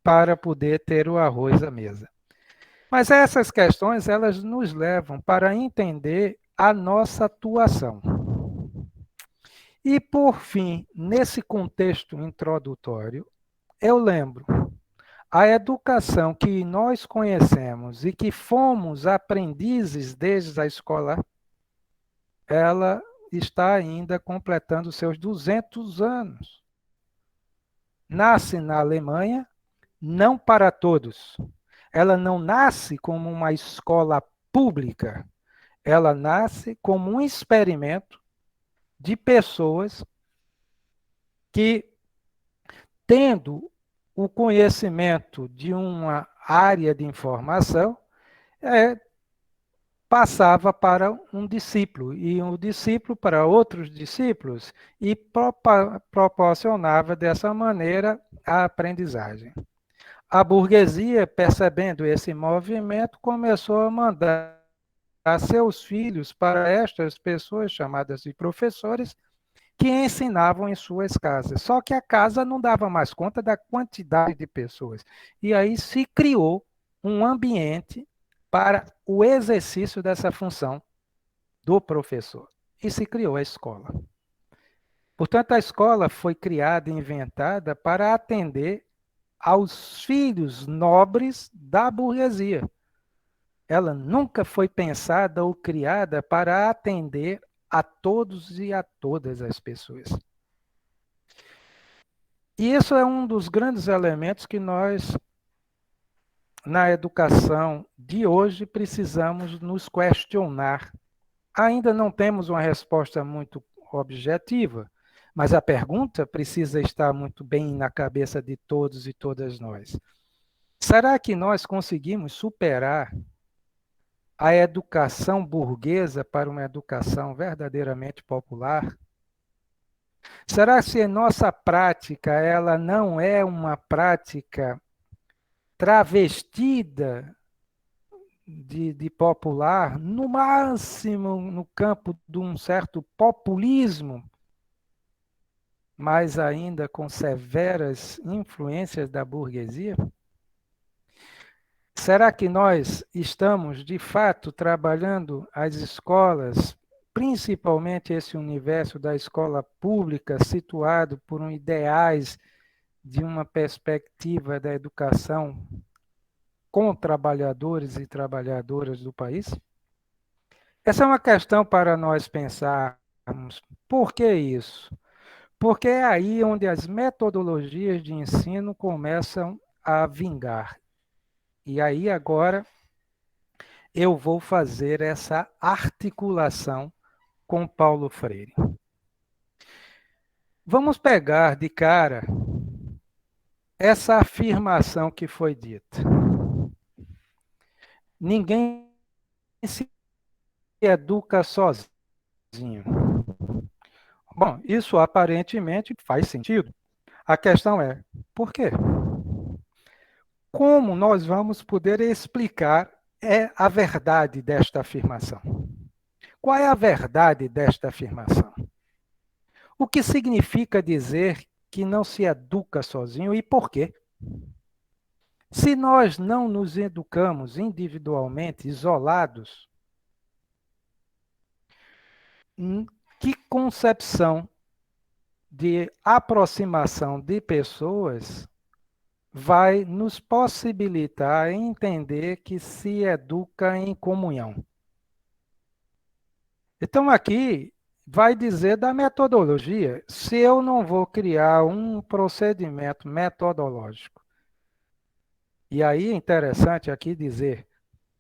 para poder ter o arroz à mesa. Mas essas questões, elas nos levam para entender a nossa atuação. E, por fim, nesse contexto introdutório, eu lembro, a educação que nós conhecemos e que fomos aprendizes desde a escola, ela está ainda completando seus 200 anos. Nasce na Alemanha, não para todos. Ela não nasce como uma escola pública, ela nasce como um experimento de pessoas que, tendo o conhecimento de uma área de informação, passava para um discípulo, e um discípulo para outros discípulos, e proporcionava dessa maneira a aprendizagem. A burguesia, percebendo esse movimento, começou a mandar seus filhos para estas pessoas chamadas de professores, que ensinavam em suas casas. Só que a casa não dava mais conta da quantidade de pessoas. E aí se criou um ambiente para o exercício dessa função do professor. E se criou a escola. Portanto, a escola foi criada e inventada para atender aos filhos nobres da burguesia. Ela nunca foi pensada ou criada para atender a todos e a todas as pessoas. E isso é um dos grandes elementos que nós, na educação de hoje, precisamos nos questionar. Ainda não temos uma resposta muito objetiva, mas a pergunta precisa estar muito bem na cabeça de todos e todas nós. Será que nós conseguimos superar a educação burguesa para uma educação verdadeiramente popular? Será que a nossa prática ela não é uma prática travestida de popular, no máximo no campo de um certo populismo, mas ainda com severas influências da burguesia? Será que nós estamos, de fato, trabalhando as escolas, principalmente esse universo da escola pública, situado por um ideais de uma perspectiva da educação com trabalhadores e trabalhadoras do país? Essa é uma questão para nós pensarmos. Por que isso? Porque é aí onde as metodologias de ensino começam a vingar. E aí agora eu vou fazer essa articulação com Paulo Freire. Vamos pegar de cara essa afirmação que foi dita. Ninguém se educa sozinho. Bom, isso aparentemente faz sentido. A questão é, por quê? Como nós vamos poder explicar a verdade desta afirmação? Qual é a verdade desta afirmação? O que significa dizer que não se educa sozinho e por quê? Se nós não nos educamos individualmente, isolados, que concepção de aproximação de pessoas vai nos possibilitar entender que se educa em comunhão? Então, aqui vai dizer da metodologia. Se eu não vou criar um procedimento metodológico, e aí é interessante aqui dizer,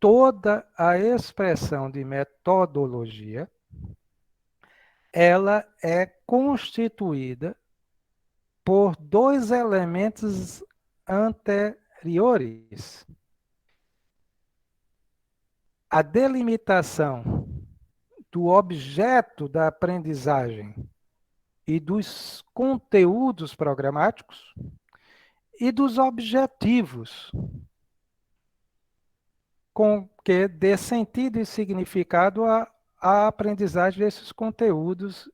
toda a expressão de metodologia, ela é constituída por dois elementos anteriores. A delimitação do objeto da aprendizagem e dos conteúdos programáticos e dos objetivos, com que dê sentido e significado à aprendizagem desses conteúdos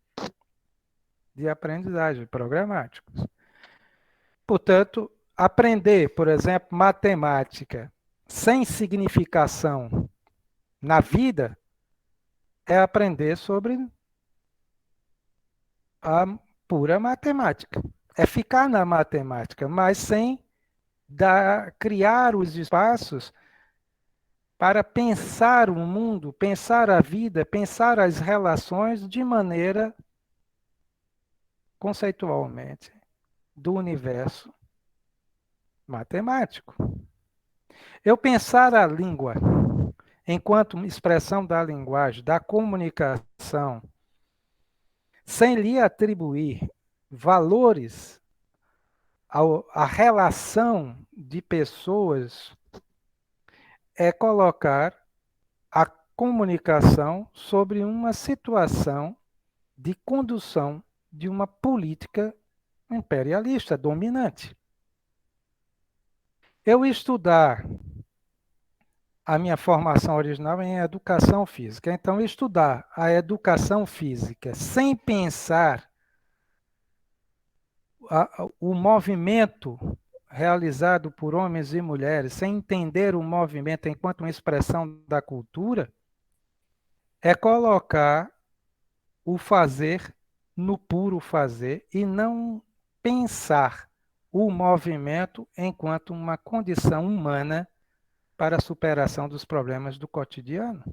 de aprendizagem programáticos. Portanto, aprender, por exemplo, matemática sem significação na vida é aprender sobre a pura matemática. É ficar na matemática, mas sem criar os espaços para pensar o mundo, pensar a vida, pensar as relações de maneira conceitualmente do universo matemático. Eu pensar a língua enquanto expressão da linguagem, da comunicação, sem lhe atribuir valores à relação de pessoas, é colocar a comunicação sobre uma situação de condução de uma política imperialista dominante. Eu estudar a minha formação original em educação física, então estudar a educação física sem pensar o movimento realizado por homens e mulheres, sem entender o movimento enquanto uma expressão da cultura, é colocar o fazer no puro fazer e não pensar o movimento enquanto uma condição humana para a superação dos problemas do cotidiano.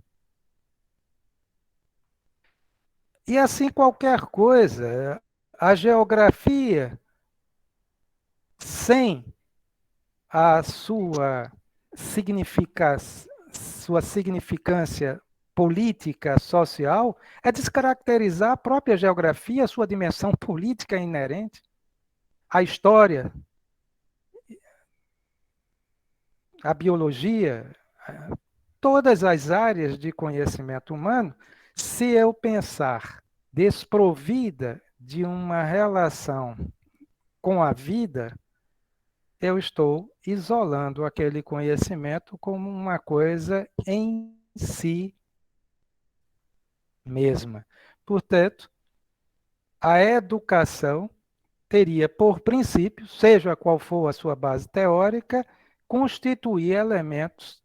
E assim qualquer coisa, a geografia sem a sua significância política, social, é descaracterizar a própria geografia, a sua dimensão política inerente, a história, a biologia, todas as áreas de conhecimento humano, se eu pensar desprovida de uma relação com a vida, eu estou isolando aquele conhecimento como uma coisa em si mesma. Portanto, a educação teria por princípio, seja qual for a sua base teórica, constituir elementos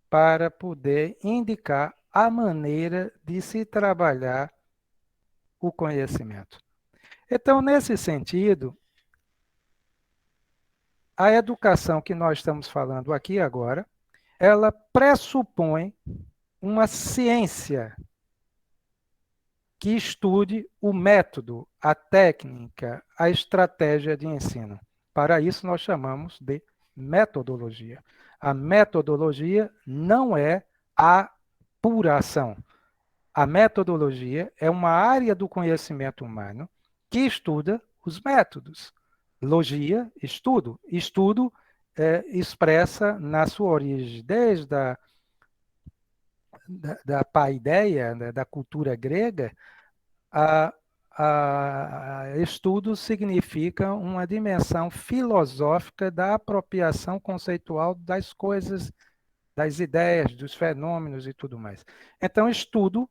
para poder indicar a maneira de se trabalhar o conhecimento. Então, nesse sentido, a educação que nós estamos falando aqui agora, ela pressupõe uma ciência que estude o método, a técnica, a estratégia de ensino. Para isso, nós chamamos de metodologia. A metodologia não é a pura ação. A metodologia é uma área do conhecimento humano que estuda os métodos. Logia, estudo. Estudo expressa na sua origem, desde da paideia, da cultura grega, a, estudo significa uma dimensão filosófica da apropriação conceitual das coisas, das ideias, dos fenômenos e tudo mais. Então, estudo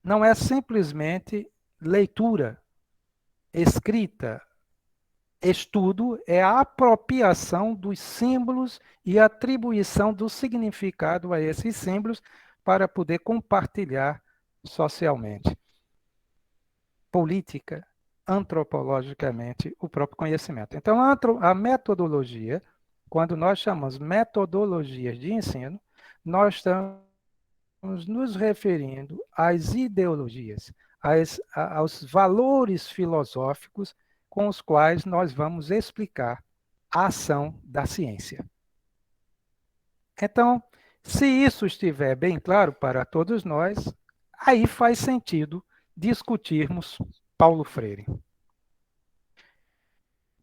não é simplesmente leitura, escrita. Estudo é a apropriação dos símbolos e atribuição do significado a esses símbolos para poder compartilhar socialmente. Política, antropologicamente, o próprio conhecimento. Então, a metodologia, quando nós chamamos metodologias de ensino, nós estamos nos referindo às ideologias, aos valores filosóficos com os quais nós vamos explicar a ação da ciência. Então, se isso estiver bem claro para todos nós, aí faz sentido discutirmos Paulo Freire.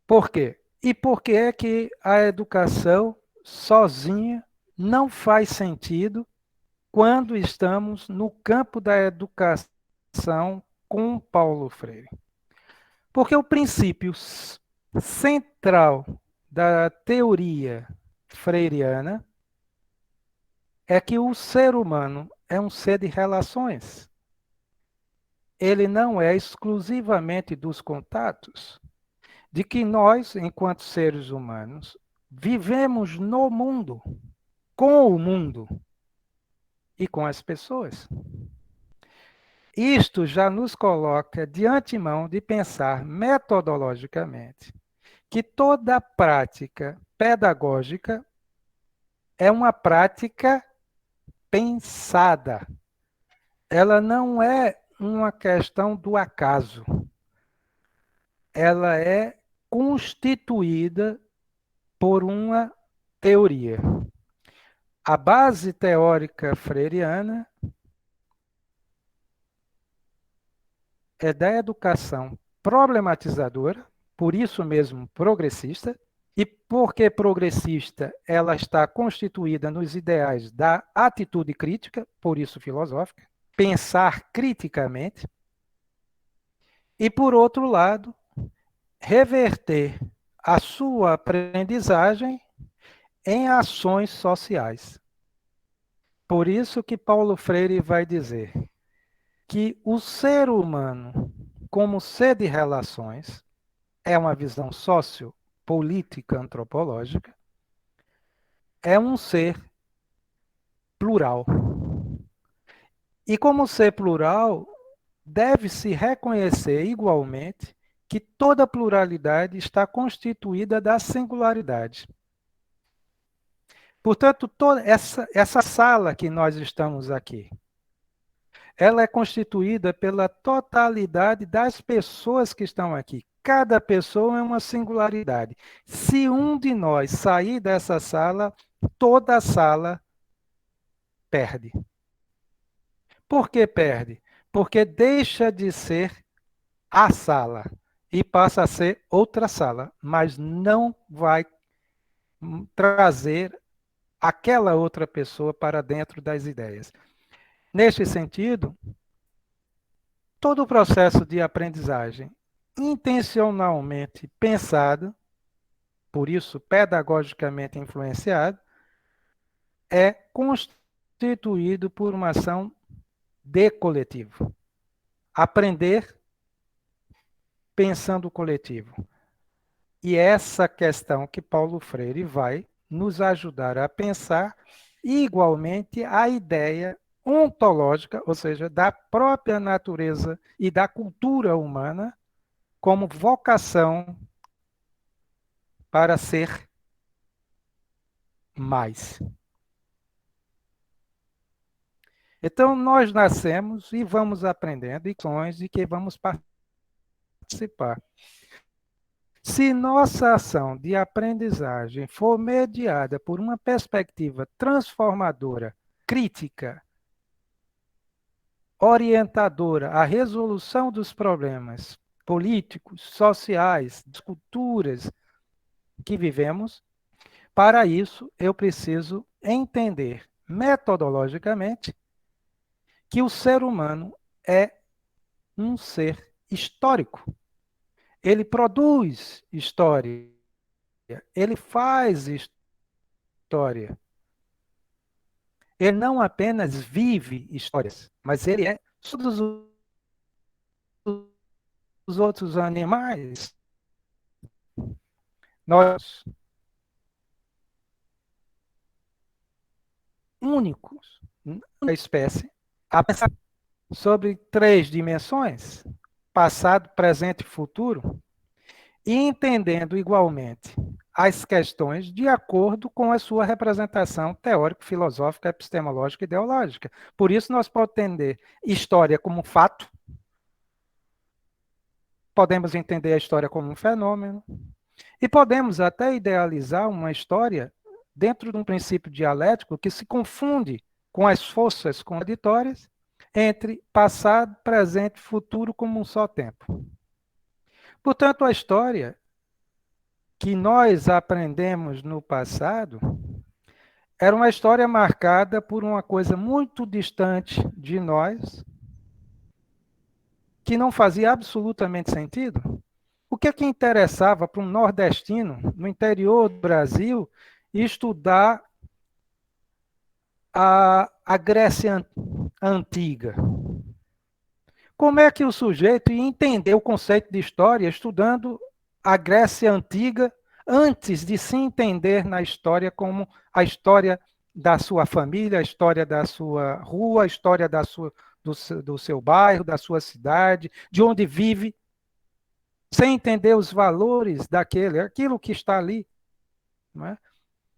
Por quê? E por que é que a educação sozinha não faz sentido quando estamos no campo da educação com Paulo Freire? Porque o princípio central da teoria freiriana é que o ser humano é um ser de relações. Ele não é exclusivamente dos contatos. De que nós, enquanto seres humanos, vivemos no mundo, com o mundo e com as pessoas. Isto já nos coloca de antemão de pensar metodologicamente que toda prática pedagógica é uma prática pensada. Ela não é uma questão do acaso. Ela é constituída por uma teoria. A base teórica freiriana é da educação problematizadora, por isso mesmo progressista, e porque progressista, ela está constituída nos ideais da atitude crítica, por isso filosófica, pensar criticamente, e por outro lado, reverter a sua aprendizagem em ações sociais. Por isso que Paulo Freire vai dizer que o ser humano, como ser de relações, é uma visão sociopolítica antropológica, é um ser plural. E como ser plural, deve-se reconhecer igualmente que toda pluralidade está constituída da singularidade. Portanto, toda essa sala que nós estamos aqui, ela é constituída pela totalidade das pessoas que estão aqui. Cada pessoa é uma singularidade. Se um de nós sair dessa sala, toda a sala perde. Por que perde? Porque deixa de ser a sala e passa a ser outra sala, mas não vai trazer aquela outra pessoa para dentro das ideias. Neste sentido, todo o processo de aprendizagem intencionalmente pensado, por isso pedagogicamente influenciado, é constituído por uma ação de coletivo. Aprender pensando coletivo. E essa questão que Paulo Freire vai nos ajudar a pensar, igualmente a ideia ontológica, ou seja, da própria natureza e da cultura humana, como vocação para ser mais. Então, nós nascemos e vamos aprendendo e ações de que vamos participar. Se nossa ação de aprendizagem for mediada por uma perspectiva transformadora, crítica, orientadora à resolução dos problemas políticos, sociais, das culturas que vivemos, para isso eu preciso entender metodologicamente que o ser humano é um ser histórico. Ele produz história, ele faz história. Ele não apenas vive histórias, mas ele é todos os outros animais. Nós únicos na espécie a pensar sobre três dimensões, passado, presente e futuro, e entendendo igualmente as questões de acordo com a sua representação teórico-filosófica, epistemológica e ideológica. Por isso, nós podemos entender história como fato, podemos entender a história como um fenômeno, e podemos até idealizar uma história dentro de um princípio dialético que se confunde com as forças contraditórias entre passado, presente e futuro como um só tempo. Portanto, a história que nós aprendemos no passado era uma história marcada por uma coisa muito distante de nós, que não fazia absolutamente sentido. O que é que interessava para um nordestino no interior do Brasil estudar a Grécia Antiga? Como é que o sujeito ia entender o conceito de história estudando a Grécia Antiga antes de se entender na história como a história da sua família, a história da sua rua, a história do seu bairro, da sua cidade, de onde vive, sem entender os valores aquilo que está ali, não é?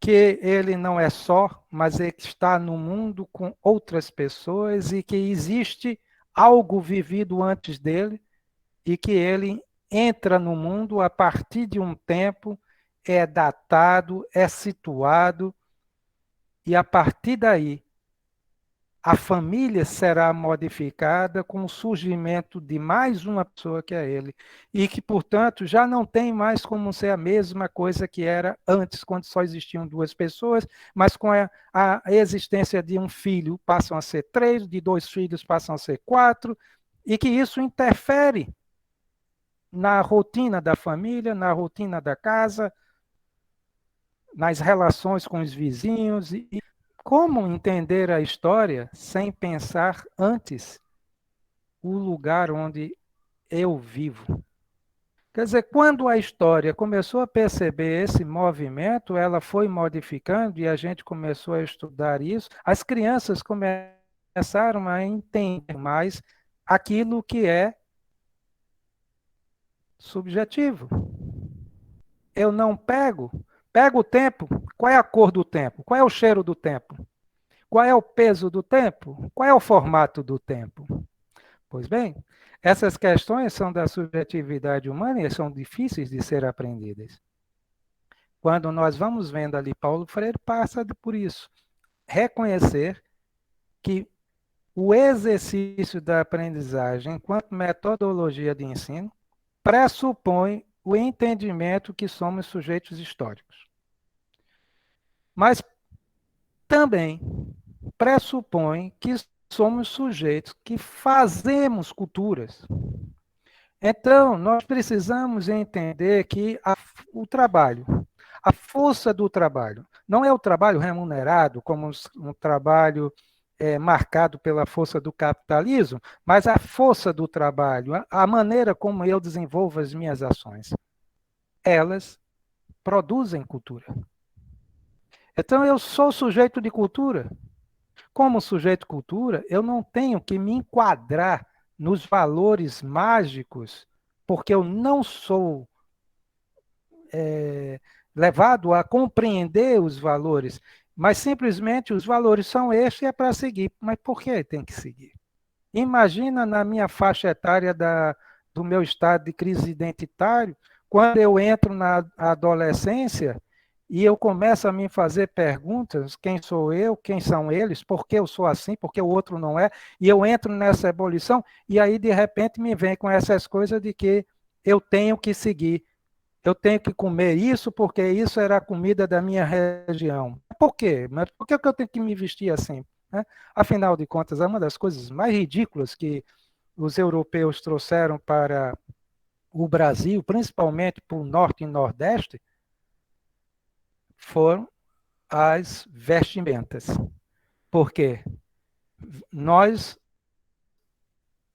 Que ele não é só, mas ele está no mundo com outras pessoas e que existe algo vivido antes dele e que ele entra no mundo a partir de um tempo, é datado, é situado, e a partir daí a família será modificada com o surgimento de mais uma pessoa que é ele, e que, portanto, já não tem mais como ser a mesma coisa que era antes, quando só existiam duas pessoas, mas com a existência de um filho passam a ser três, de dois filhos passam a ser quatro, e que isso interfere na rotina da família, na rotina da casa, nas relações com os vizinhos. E como entender a história sem pensar antes o lugar onde eu vivo? Quer dizer, quando a história começou a perceber esse movimento, ela foi modificando e a gente começou a estudar isso, as crianças começaram a entender mais aquilo que é subjetivo. Eu não pego o tempo, qual é a cor do tempo? Qual é o cheiro do tempo? Qual é o peso do tempo? Qual é o formato do tempo? Pois bem, essas questões são da subjetividade humana e são difíceis de ser aprendidas. Quando nós vamos vendo ali, Paulo Freire passa por isso. Reconhecer que o exercício da aprendizagem enquanto metodologia de ensino pressupõe o entendimento que somos sujeitos históricos. Mas também pressupõe que somos sujeitos que fazemos culturas. Então, nós precisamos entender que o trabalho, a força do trabalho, não é o trabalho remunerado como um trabalho marcado pela força do capitalismo, mas a força do trabalho, a maneira como eu desenvolvo as minhas ações, elas produzem cultura. Então, eu sou sujeito de cultura. Como sujeito de cultura, eu não tenho que me enquadrar nos valores mágicos, porque eu não sou levado a compreender os valores, mas simplesmente os valores são estes e é para seguir. Mas por que tem que seguir? Imagina na minha faixa etária do meu estado de crise identitário, quando eu entro na adolescência e eu começo a me fazer perguntas, quem sou eu, quem são eles, por que eu sou assim, por que o outro não é, e eu entro nessa ebulição, e aí de repente me vem com essas coisas de que eu tenho que seguir, eu tenho que comer isso porque isso era a comida da minha região. Por quê? Mas por que eu tenho que me vestir assim? Né? Afinal de contas, é uma das coisas mais ridículas que os europeus trouxeram para o Brasil, principalmente para o Norte e Nordeste, foram as vestimentas. Porque nós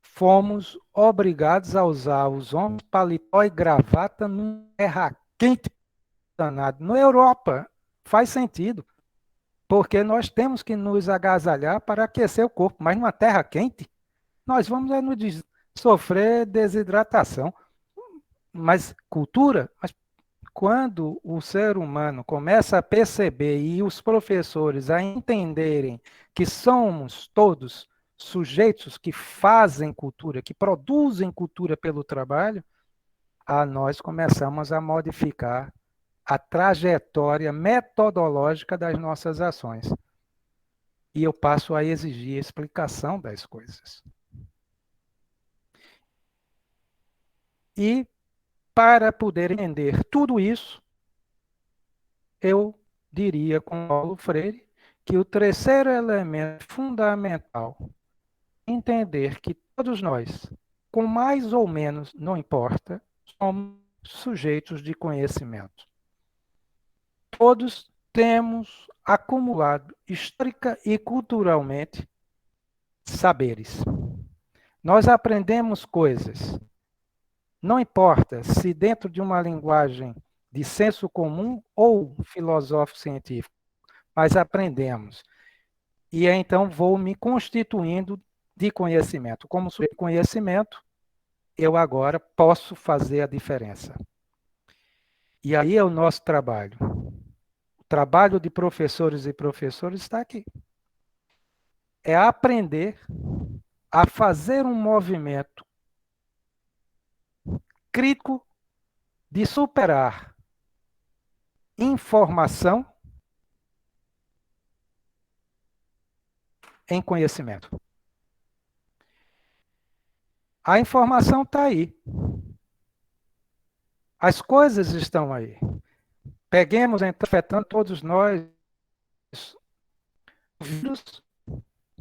fomos obrigados a usar os homens paletó e gravata numa terra quente danado. Na Europa faz sentido, porque nós temos que nos agasalhar para aquecer o corpo, mas numa terra quente, nós vamos sofrer desidratação. Mas cultura, mas quando o ser humano começa a perceber e os professores a entenderem que somos todos sujeitos que fazem cultura, que produzem cultura pelo trabalho, nós começamos a modificar a trajetória metodológica das nossas ações. E eu passo a exigir explicação das coisas. E para poder entender tudo isso, eu diria com Paulo Freire que o terceiro elemento fundamental é entender que todos nós, com mais ou menos, não importa, somos sujeitos de conhecimento. Todos temos acumulado histórica e culturalmente saberes. Nós aprendemos coisas, não importa se dentro de uma linguagem de senso comum ou filosófico científico, mas aprendemos. E então vou me constituindo de conhecimento. Como sou de conhecimento, eu agora posso fazer a diferença. E aí é o nosso trabalho. O trabalho de professores e professores está aqui. É aprender a fazer um movimento crítico de superar informação em conhecimento. A informação está aí. As coisas estão aí. Peguemos, afetando todos nós, vírus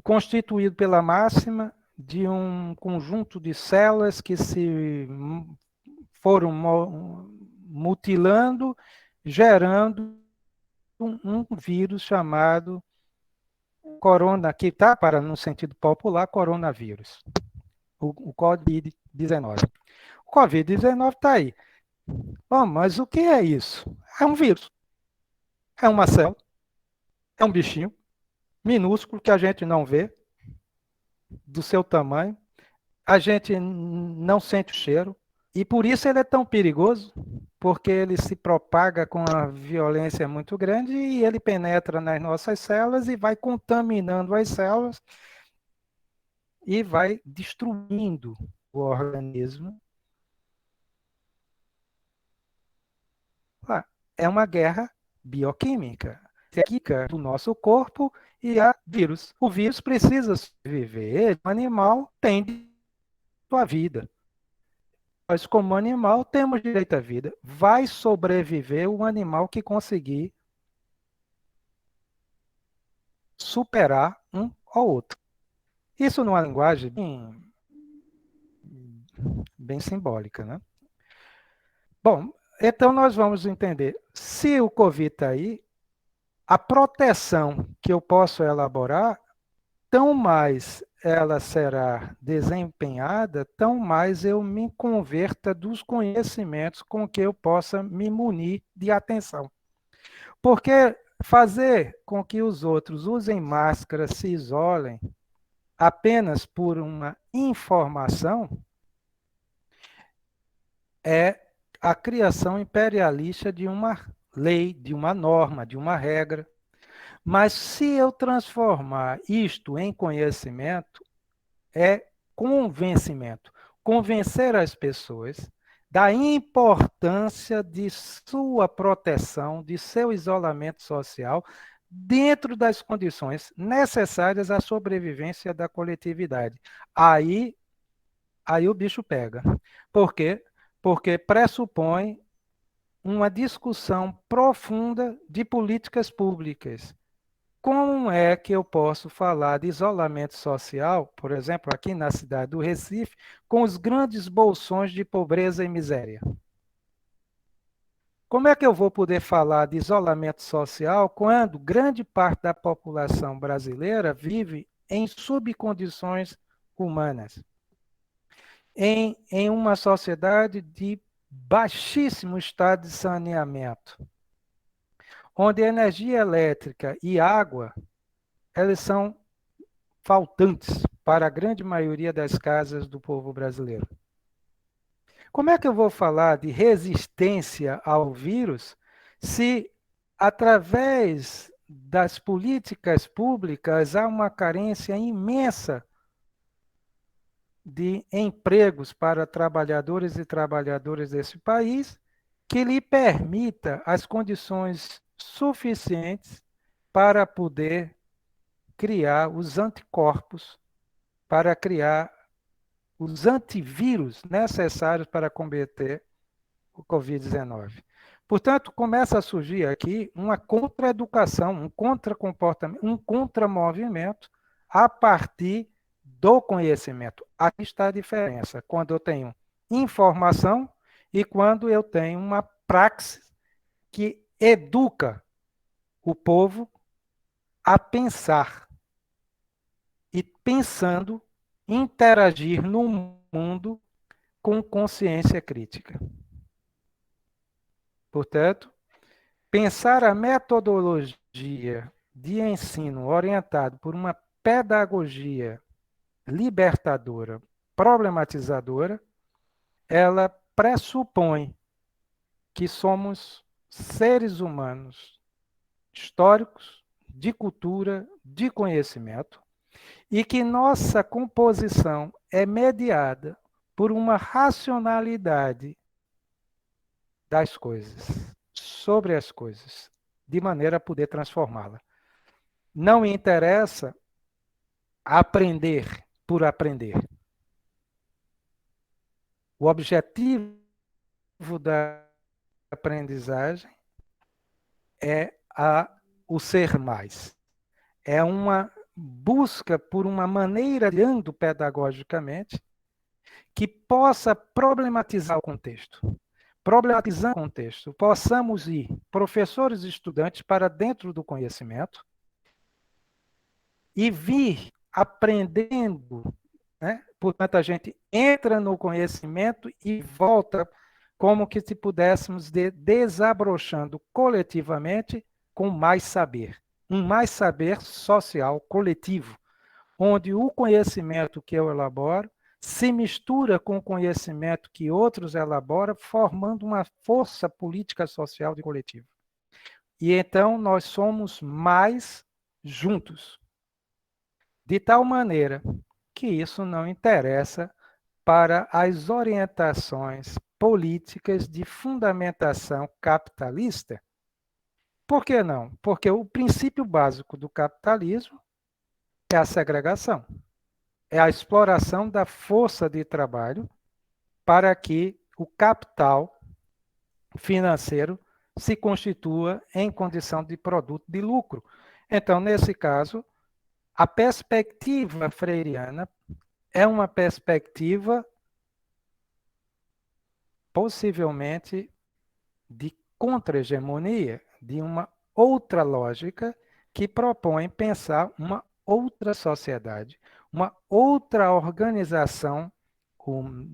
constituído pela máxima de um conjunto de células que se foram mutilando, gerando um vírus chamado corona, que está, para no sentido popular, coronavírus, o Covid-19. O Covid-19 está aí. Bom, mas o que é isso? É um vírus, é uma célula, é um bichinho minúsculo que a gente não vê, do seu tamanho, a gente não sente o cheiro, e por isso ele é tão perigoso, porque ele se propaga com uma violência muito grande e ele penetra nas nossas células e vai contaminando as células e vai destruindo o organismo. É uma guerra bioquímica do nosso corpo e há vírus. O vírus precisa sobreviver, o animal tem sua vida. Nós, como animal, temos direito à vida. Vai sobreviver o animal que conseguir superar um ao outro. Isso numa linguagem bem simbólica, né? Bom, então nós vamos entender, se o Covid está aí, a proteção que eu posso elaborar, tão mais ela será desempenhada, tão mais eu me converta dos conhecimentos com que eu possa me munir de atenção. Porque fazer com que os outros usem máscara, se isolem, apenas por uma informação, é a criação imperialista de uma lei, de uma norma, de uma regra. Mas se eu transformar isto em conhecimento, é convencimento. Convencer as pessoas da importância de sua proteção, de seu isolamento social, dentro das condições necessárias à sobrevivência da coletividade. Aí o bicho pega. Por quê? Porque pressupõe uma discussão profunda de políticas públicas. Como é que eu posso falar de isolamento social, por exemplo, aqui na cidade do Recife, com os grandes bolsões de pobreza e miséria? Como é que eu vou poder falar de isolamento social quando grande parte da população brasileira vive em subcondições humanas? Em uma sociedade de baixíssimo estado de saneamento, onde energia elétrica e água, elas são faltantes para a grande maioria das casas do povo brasileiro. Como é que eu vou falar de resistência ao vírus se, através das políticas públicas, há uma carência imensa de empregos para trabalhadores e trabalhadoras desse país que lhe permita as condições suficientes para poder criar os anticorpos, para criar os antivírus necessários para combater o Covid-19. Portanto, começa a surgir aqui uma contra-educação, um contra-comportamento, um contra-movimento a partir do conhecimento. Aqui está a diferença, quando eu tenho informação e quando eu tenho uma praxis que educa o povo a pensar e, pensando, interagir no mundo com consciência crítica. Portanto, pensar a metodologia de ensino orientado por uma pedagogia libertadora, problematizadora, ela pressupõe que somos seres humanos históricos, de cultura, de conhecimento, e que nossa composição é mediada por uma racionalidade das coisas, sobre as coisas, de maneira a poder transformá-la. Não me interessa aprender por aprender. O objetivo da aprendizagem é o ser mais. É uma busca por uma maneira, olhando pedagogicamente, que possa problematizar o contexto. Problematizando o contexto, possamos ir, professores e estudantes, para dentro do conhecimento e vir aprendendo, né? Portanto, a gente entra no conhecimento e volta como que se pudéssemos desabrochando coletivamente com mais saber. Um mais saber social coletivo, onde o conhecimento que eu elaboro se mistura com o conhecimento que outros elaboram, formando uma força política social de coletivo. E então nós somos mais juntos. De tal maneira que isso não interessa para as orientações políticas de fundamentação capitalista, Por que não? Porque o princípio básico do capitalismo é a segregação, é a exploração da força de trabalho para que o capital financeiro se constitua em condição de produto de lucro. Então, nesse caso, a perspectiva freiriana é uma perspectiva possivelmente de contra-hegemonia, de uma outra lógica que propõe pensar uma outra sociedade, uma outra organização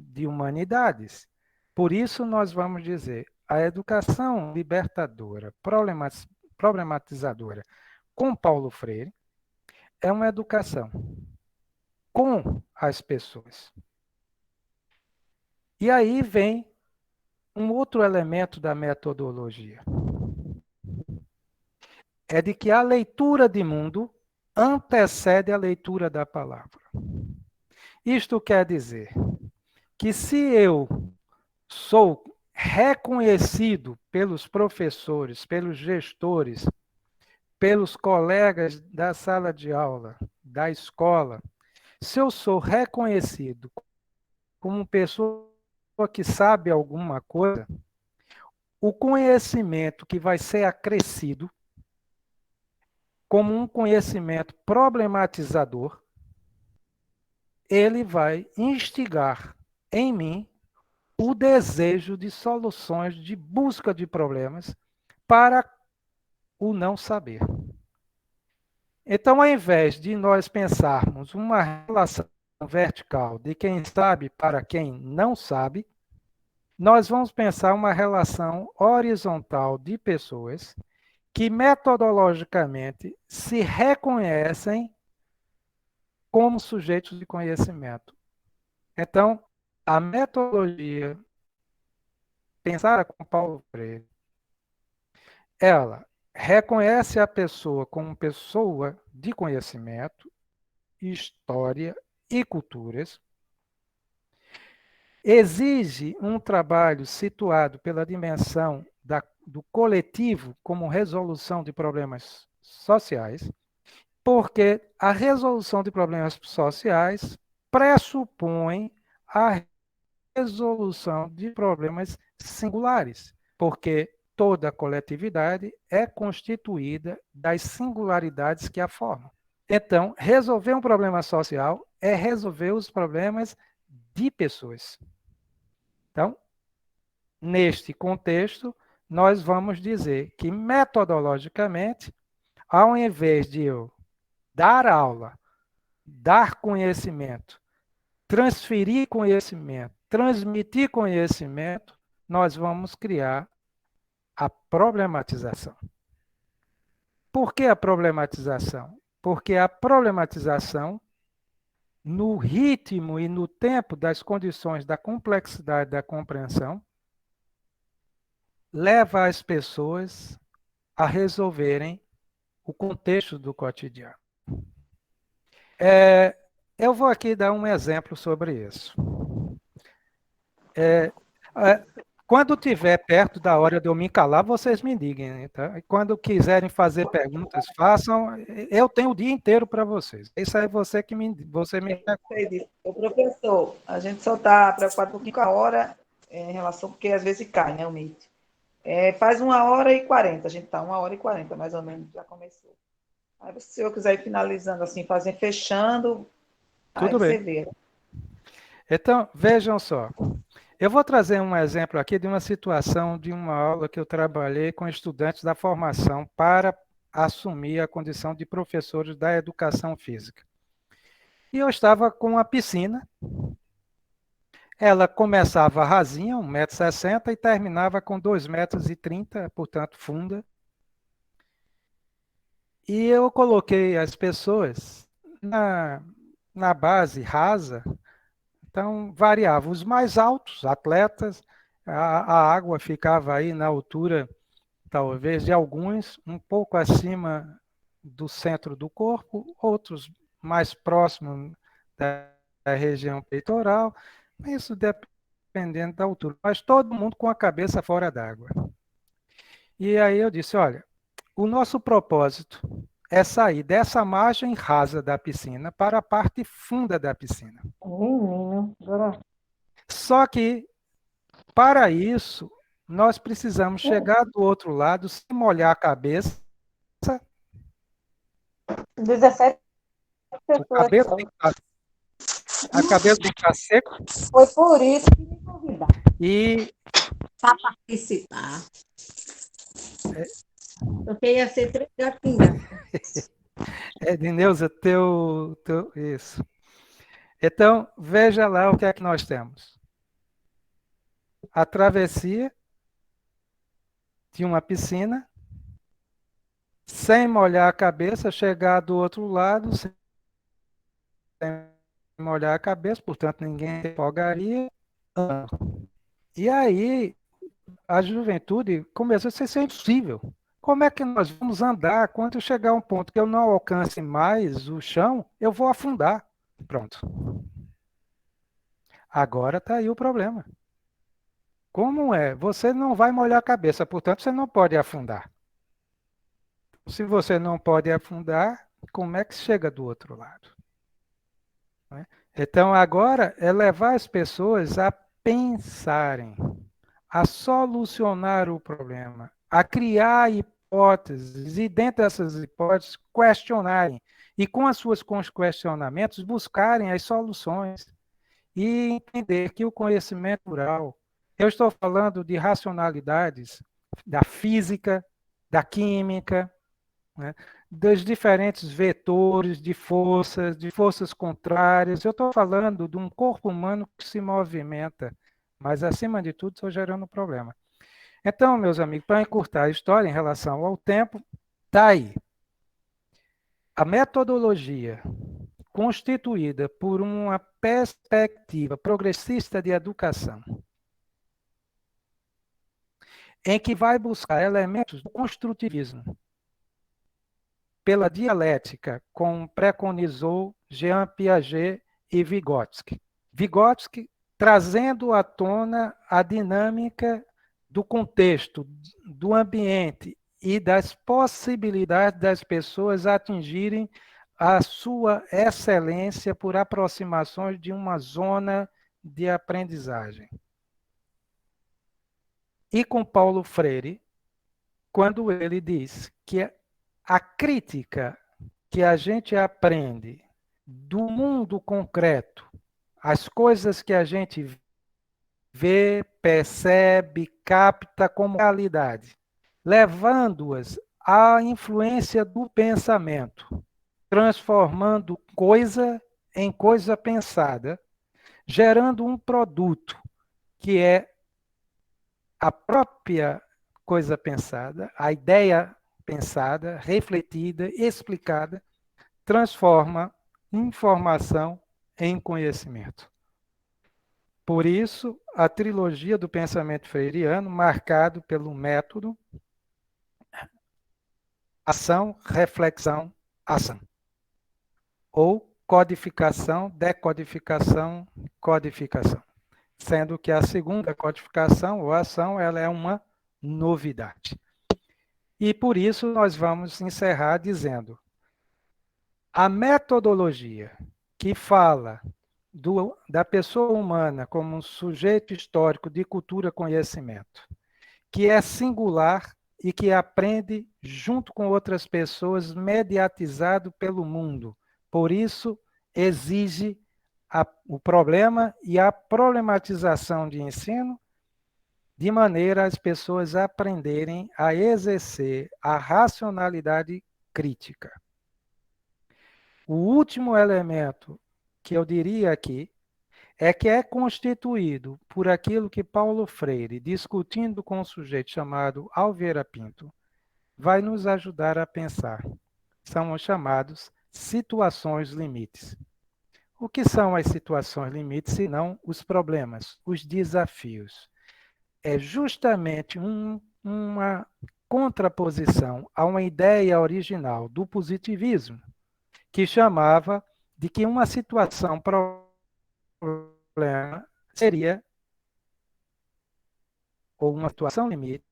de humanidades. Por isso, nós vamos dizer, a educação libertadora, problematizadora com Paulo Freire, é uma educação com as pessoas. E aí vem um outro elemento da metodologia. É de que a leitura de mundo antecede a leitura da palavra. Isto quer dizer que se eu sou reconhecido pelos professores, pelos gestores, pelos colegas da sala de aula, da escola, se eu sou reconhecido como pessoa que sabe alguma coisa, o conhecimento que vai ser acrescido como um conhecimento problematizador, ele vai instigar em mim o desejo de soluções, de busca de problemas para o não saber. Então, ao invés de nós pensarmos uma relação vertical de quem sabe para quem não sabe, nós vamos pensar uma relação horizontal de pessoas que metodologicamente se reconhecem como sujeitos de conhecimento. Então, a metodologia pensada com Paulo Freire, ela reconhece a pessoa como pessoa de conhecimento, história e culturas, exige um trabalho situado pela dimensão do coletivo como resolução de problemas sociais, porque a resolução de problemas sociais pressupõe a resolução de problemas singulares, porque toda coletividade é constituída das singularidades que a formam. Então, resolver um problema social é resolver os problemas de pessoas. Então, neste contexto, nós vamos dizer que metodologicamente, ao invés de eu dar aula, dar conhecimento, transferir conhecimento, transmitir conhecimento, nós vamos criar a problematização. Por que a problematização? Porque a problematização, no ritmo e no tempo das condições da complexidade da compreensão, leva as pessoas a resolverem o contexto do cotidiano. Eu vou aqui dar um exemplo sobre isso. Quando estiver perto da hora de eu me calar, vocês me digam, tá? E quando quiserem fazer perguntas, façam. Eu tenho o dia inteiro para vocês. Isso aí você me. O professor, a gente só está preocupado um pouquinho com a hora em relação, porque às vezes cai, né, o Meet. Faz 1h40, a gente está 1h40, mais ou menos, já começou. Aí, se o senhor quiser ir finalizando assim, fechando, aí Tudo você bem. vê. Então, vejam só. Eu vou trazer um exemplo aqui de uma situação de uma aula que eu trabalhei com estudantes da formação para assumir a condição de professores da educação física. E eu estava com uma piscina. Ela começava rasinha, 1,60 m, e terminava com 2,30 m, portanto, funda. E eu coloquei as pessoas na base rasa, então variava. Os mais altos, atletas, a água ficava aí na altura, talvez, de alguns, um pouco acima do centro do corpo, outros mais próximos da região peitoral, isso dependendo da altura, mas todo mundo com a cabeça fora d'água. E aí eu disse, olha, O nosso propósito é sair dessa margem rasa da piscina para a parte funda da piscina. Menino, agora. Só que, para isso, nós precisamos chegar do outro lado sem molhar a cabeça. 17 O pessoas cabelo só. tem que estar, a cabeça tem que estar seco Foi por isso que me convidaram e para participar. Porque ia ser 3 gatinhas. Edneuza, isso. Então, veja lá o que é que nós temos. A travessia de uma piscina, sem molhar a cabeça, chegar do outro lado, sem molhar a cabeça, portanto, ninguém se afogaria. E aí, a juventude começou a ser impossível. Como é que nós vamos andar quando chegar a um ponto que eu não alcance mais o chão, eu vou afundar. Pronto. Agora está aí o problema. Como é? Você não vai molhar a cabeça, portanto, você não pode afundar. Se você não pode afundar, como é que chega do outro lado? Né? Então, agora é levar as pessoas a pensarem, a solucionar o problema, a criar hipóteses e, dentro dessas hipóteses, questionarem. E, com as suas questionamentos, buscarem as soluções e entender que o conhecimento rural, eu estou falando de racionalidades da física, da química, né, dos diferentes vetores de forças contrárias. Eu estou falando de um corpo humano que se movimenta, mas, acima de tudo, estou gerando um problema. Então, meus amigos, para encurtar a história em relação ao tempo, está aí. A metodologia constituída por uma perspectiva progressista de educação, em que vai buscar elementos do construtivismo, pela dialética, como preconizou Jean Piaget e Vygotsky. Vygotsky trazendo à tona a dinâmica do contexto, do ambiente e das possibilidades das pessoas atingirem a sua excelência por aproximações de uma zona de aprendizagem. E com Paulo Freire, quando ele diz que a crítica que a gente aprende do mundo concreto, as coisas que a gente vê, percebe, capta como realidade, levando-as à influência do pensamento, transformando coisa em coisa pensada, gerando um produto que é a própria coisa pensada, a ideia pensada, refletida, explicada, transforma informação em conhecimento. Por isso, a trilogia do pensamento freiriano, marcado pelo método ação, reflexão, ação. Ou codificação, decodificação, codificação. Sendo que a segunda codificação ou ação, ela é uma novidade. E por isso nós vamos encerrar dizendo: a metodologia que fala da pessoa humana como um sujeito histórico de cultura-conhecimento, que é singular e que aprende junto com outras pessoas, mediatizado pelo mundo. Por isso, exige o problema e a problematização de ensino, de maneira as pessoas aprenderem a exercer a racionalidade crítica. O último elemento que eu diria aqui é que é constituído por aquilo que Paulo Freire, discutindo com um sujeito chamado Alveira Pinto, vai nos ajudar a pensar. São os chamados situações limites. O que são as situações limites, senão os problemas, os desafios? É justamente uma contraposição a uma ideia original do positivismo, que chamava de que uma situação problema seria, ou uma situação limite,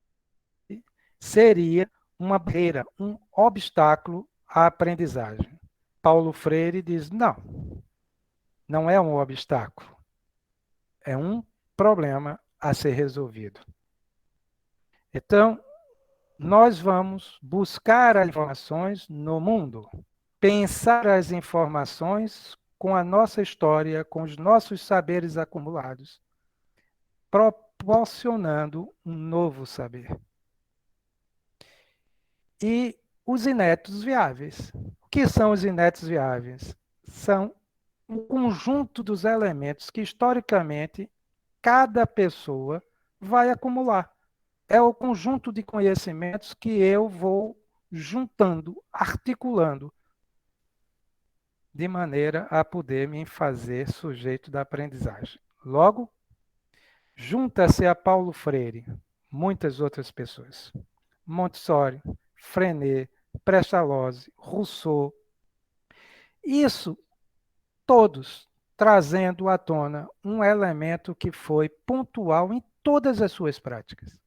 seria uma barreira, um obstáculo à aprendizagem. Paulo Freire diz: não, não é um obstáculo, é um problema a ser resolvido. Então, nós vamos buscar as informações no mundo, pensar as informações com a nossa história, com os nossos saberes acumulados, proporcionando um novo saber. E os inéditos viáveis. O que são os inéditos viáveis? São um conjunto dos elementos que, historicamente, cada pessoa vai acumular. É o conjunto de conhecimentos que eu vou juntando, articulando, de maneira a poder me fazer sujeito da aprendizagem. Logo, junta-se a Paulo Freire muitas outras pessoas. Montessori, Freinet, Pestalozzi, Rousseau. Isso todos trazendo à tona um elemento que foi pontual em todas as suas práticas: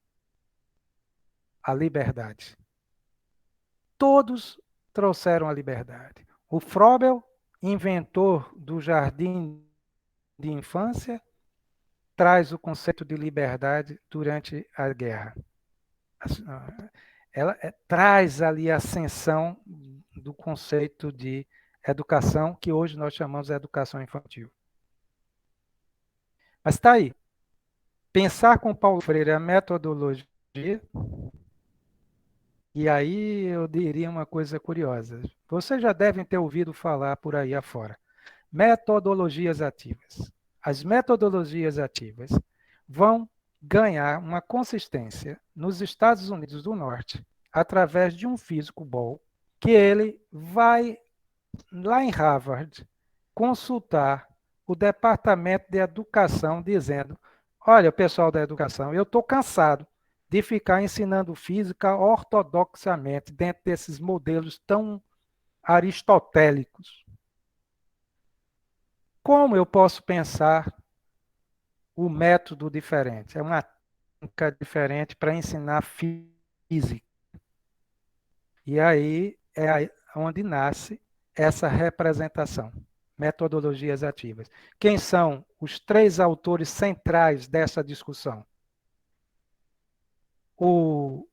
a liberdade. Todos trouxeram a liberdade. O Froebel, inventor do jardim de infância, traz o conceito de liberdade durante a guerra. Ela traz ali a ascensão do conceito de educação, que hoje nós chamamos de educação infantil. Mas está aí. Pensar com Paulo Freire a metodologia, e aí eu diria uma coisa curiosa. Vocês já devem ter ouvido falar por aí afora. Metodologias ativas. As metodologias ativas vão ganhar uma consistência nos Estados Unidos do Norte através de um físico Ball, que ele vai lá em Harvard consultar o Departamento de Educação dizendo: olha, pessoal da educação, eu estou cansado de ficar ensinando física ortodoxamente dentro desses modelos tão aristotélicos. Como eu posso pensar o método diferente? É uma técnica diferente para ensinar física. E aí é onde nasce essa representação, metodologias ativas. Quem são os três autores centrais dessa discussão? O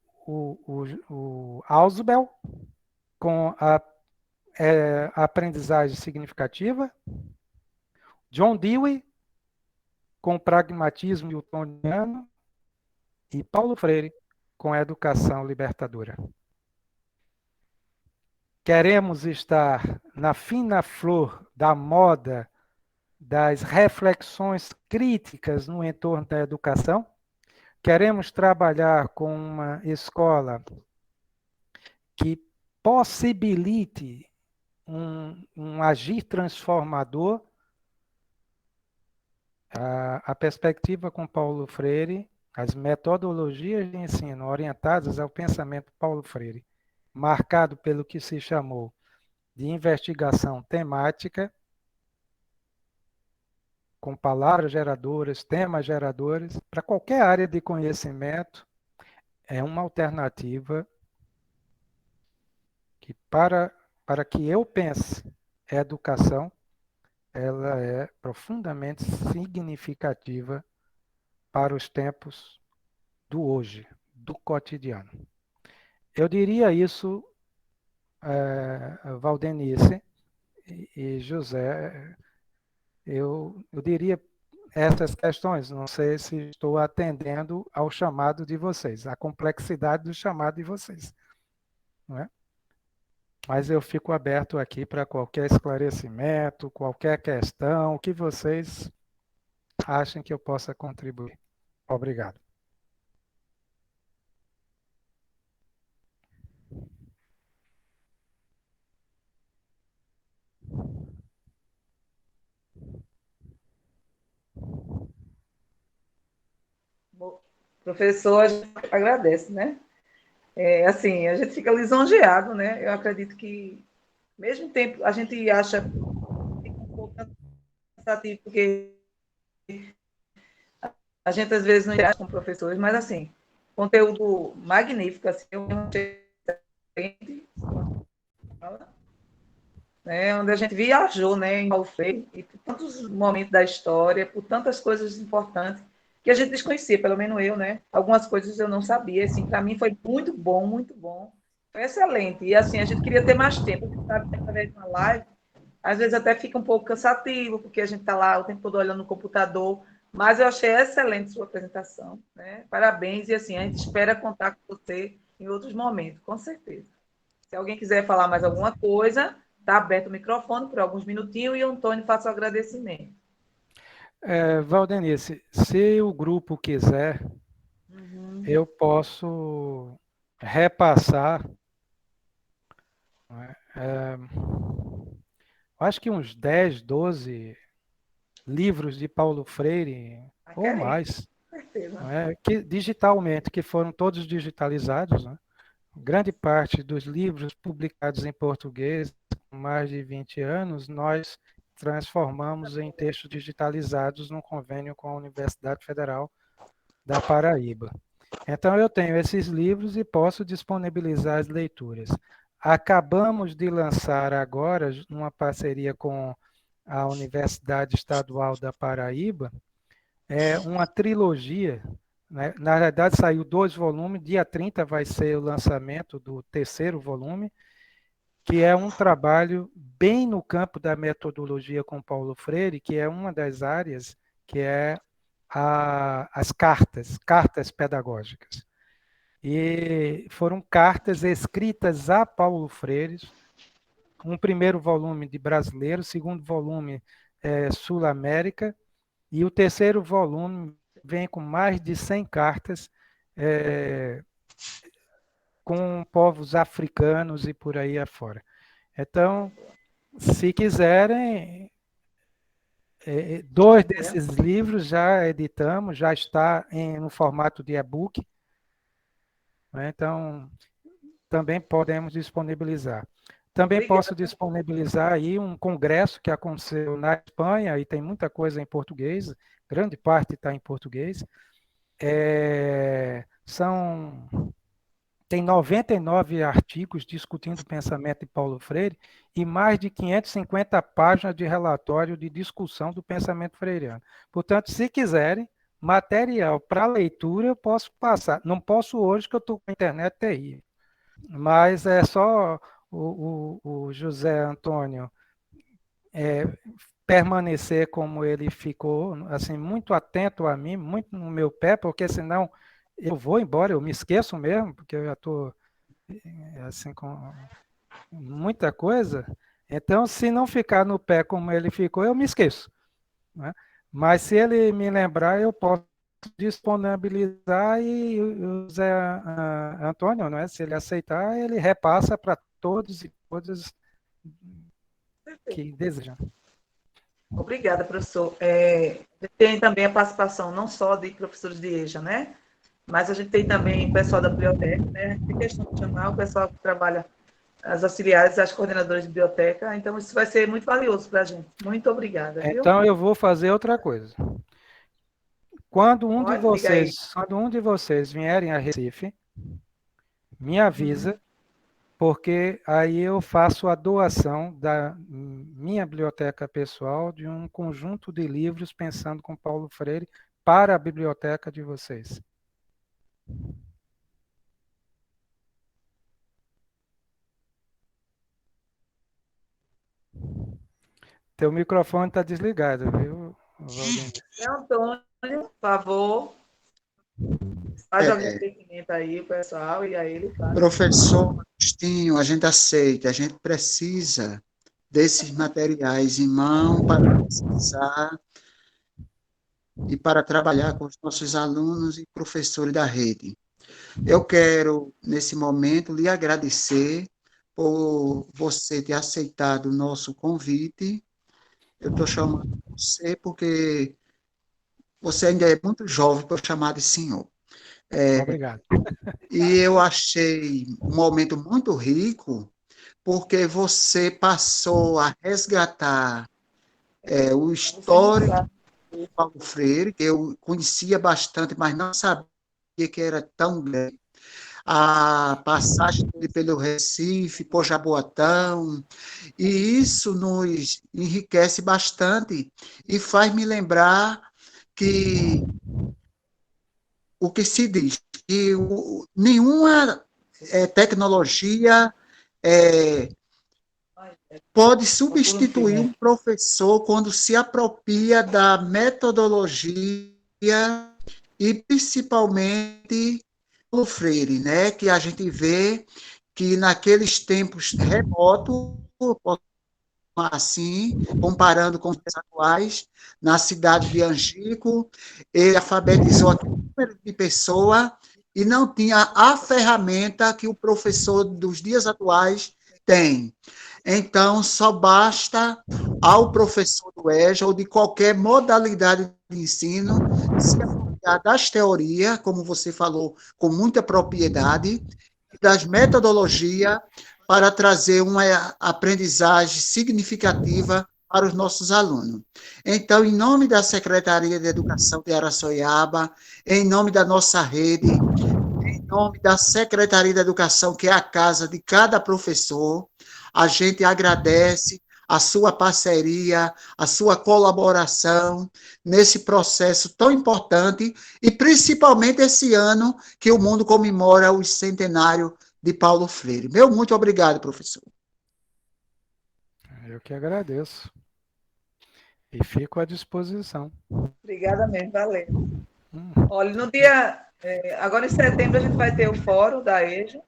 Ausubel, com a aprendizagem significativa, John Dewey, com o pragmatismo newtoniano, e Paulo Freire, com a educação libertadora. Queremos estar na fina flor da moda das reflexões críticas no entorno da educação? Queremos trabalhar com uma escola que possibilite um agir transformador? A perspectiva com Paulo Freire, as metodologias de ensino orientadas ao pensamento Paulo Freire, marcado pelo que se chamou de investigação temática, com palavras geradoras, temas geradores, para qualquer área de conhecimento, é uma alternativa que, para que eu pense a educação, ela é profundamente significativa para os tempos do hoje, do cotidiano. Eu diria isso, Valdenice e José, eu diria essas questões. Não sei se estou atendendo ao chamado de vocês, à complexidade do chamado de vocês. Não é? Mas eu fico aberto aqui para qualquer esclarecimento, qualquer questão, o que vocês achem que eu possa contribuir. Obrigado. Bom, professor, a gente agradece, né? Assim, a gente fica lisonjeado, né? Eu acredito que, mesmo tempo, a gente acha um pouco cansativo, porque a gente às vezes não interage com professores, mas assim, conteúdo magnífico, assim, eu achei né, onde a gente viajou, né, em Paulo Freire, e por tantos momentos da história, por tantas coisas importantes que a gente desconhecia, pelo menos eu, né? Algumas coisas eu não sabia, assim, para mim foi muito bom, foi excelente. E assim, a gente queria ter mais tempo, a gente sabe que através de uma live, às vezes até fica um pouco cansativo, porque a gente está lá o tempo todo olhando no computador, mas eu achei excelente sua apresentação, né? Parabéns, e assim, a gente espera contar com você em outros momentos, com certeza. Se alguém quiser falar mais alguma coisa, está aberto o microfone por alguns minutinhos e o Antônio faça o agradecimento. Valdenice, se o grupo quiser, eu posso repassar, né, acho que uns 10, 12 livros de Paulo Freire, Tá ou querendo, mais, com certeza. né, que digitalmente, que foram todos digitalizados, né? Grande parte dos livros publicados em português, com mais de 20 anos, nós transformamos em textos digitalizados num convênio com a Universidade Federal da Paraíba. Então, eu tenho esses livros e posso disponibilizar as leituras. Acabamos de lançar agora, numa parceria com a Universidade Estadual da Paraíba, uma trilogia, né? Na verdade, saiu 2 volumes, dia 30 vai ser o lançamento do terceiro volume, que é um trabalho bem no campo da metodologia com Paulo Freire, que é uma das áreas que é as cartas pedagógicas. E foram cartas escritas a Paulo Freire, um primeiro volume de brasileiro, segundo volume Sul-América, e o terceiro volume vem com mais de 100 cartas com povos africanos e por aí afora. Então, se quiserem, dois desses livros já editamos, já está no formato de e-book, né? Então, também podemos disponibilizar. Também posso Obrigada. disponibilizar aí um congresso que aconteceu na Espanha, e tem muita coisa em português, grande parte está em português. Tem 99 artigos discutindo o pensamento de Paulo Freire e mais de 550 páginas de relatório de discussão do pensamento freiriano. Portanto, se quiserem, material para leitura eu posso passar. Não posso hoje, que eu estou com a internet terrível. Mas é só o José Antônio permanecer como ele ficou, assim, muito atento a mim, muito no meu pé, porque senão eu vou embora, eu me esqueço mesmo, porque eu já estou assim com muita coisa. Então, se não ficar no pé como ele ficou, eu me esqueço, né? Mas se ele me lembrar, eu posso disponibilizar e o Zé Antônio, não é? Se ele aceitar, ele repassa para todos e todas que desejam. Obrigada, professor. Tem também a participação não só de professores de EJA, né? Mas a gente tem também o pessoal da biblioteca, né? Tem questão de chamar o pessoal que trabalha, as auxiliares, as coordenadoras de biblioteca. Então, isso vai ser muito valioso para a gente. Muito obrigada, viu? Então, eu vou fazer outra coisa. Quando um de Pode, diga aí. vocês vierem a Recife, me avisa, porque aí eu faço a doação da minha biblioteca pessoal de um conjunto de livros pensando com Paulo Freire para a biblioteca de vocês. Teu microfone está desligado, viu, Valdemir? Antônio, por favor, faz o agradecimento aí, o pessoal, e aí ele faz. Professor Agostinho, a gente aceita, a gente precisa desses materiais em mão para pesquisar e para trabalhar com os nossos alunos e professores da rede. Eu quero, nesse momento, lhe agradecer por você ter aceitado o nosso convite. Eu estou chamando você porque você ainda é muito jovem para eu chamar de senhor. Obrigado. E eu achei um momento muito rico, porque você passou a resgatar o histórico do Paulo Freire, que eu conhecia bastante, mas não sabia que era tão grande. a passagem dele pelo Recife, por Jaboatão, e isso nos enriquece bastante e faz me lembrar que o que se diz, que nenhuma tecnologia pode substituir um professor quando se apropria da metodologia e principalmente Paulo Freire, né? Que a gente vê que naqueles tempos remotos, assim, comparando com os dias atuais, na cidade de Angico, ele alfabetizou aquele número de pessoas e não tinha a ferramenta que o professor dos dias atuais tem. Então, só basta ao professor do EJA ou de qualquer modalidade de ensino se apropriar das teorias, como você falou, com muita propriedade, das metodologias para trazer uma aprendizagem significativa para os nossos alunos. Então, em nome da Secretaria de Educação de Araçoiaba, em nome da nossa rede, em nome da Secretaria de Educação, que é a casa de cada professor, a gente agradece a sua parceria, a sua colaboração nesse processo tão importante e principalmente esse ano que o mundo comemora o centenário de Paulo Freire. Meu muito obrigado, professor. Eu que agradeço. E fico à disposição. Obrigada mesmo, valeu. Olha, no dia. Agora em setembro a gente vai ter o fórum da EJA. Né?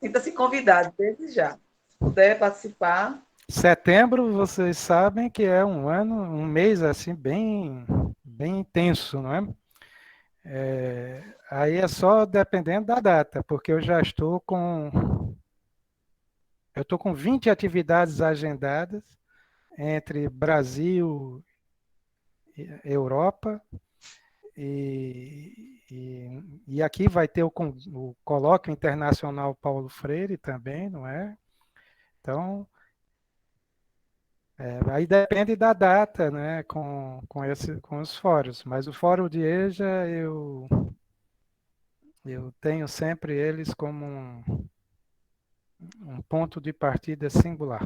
Sinta-se convidado, desde já. Se puder participar. Setembro, vocês sabem que é um mês assim bem intenso, não é? Aí é só dependendo da data, porque eu estou com 20 atividades agendadas entre Brasil, Europa e aqui vai ter o Colóquio Internacional Paulo Freire também, não é? Então, aí depende da data, né, com os fóruns, mas o fórum de EJA eu tenho sempre eles como um ponto de partida singular.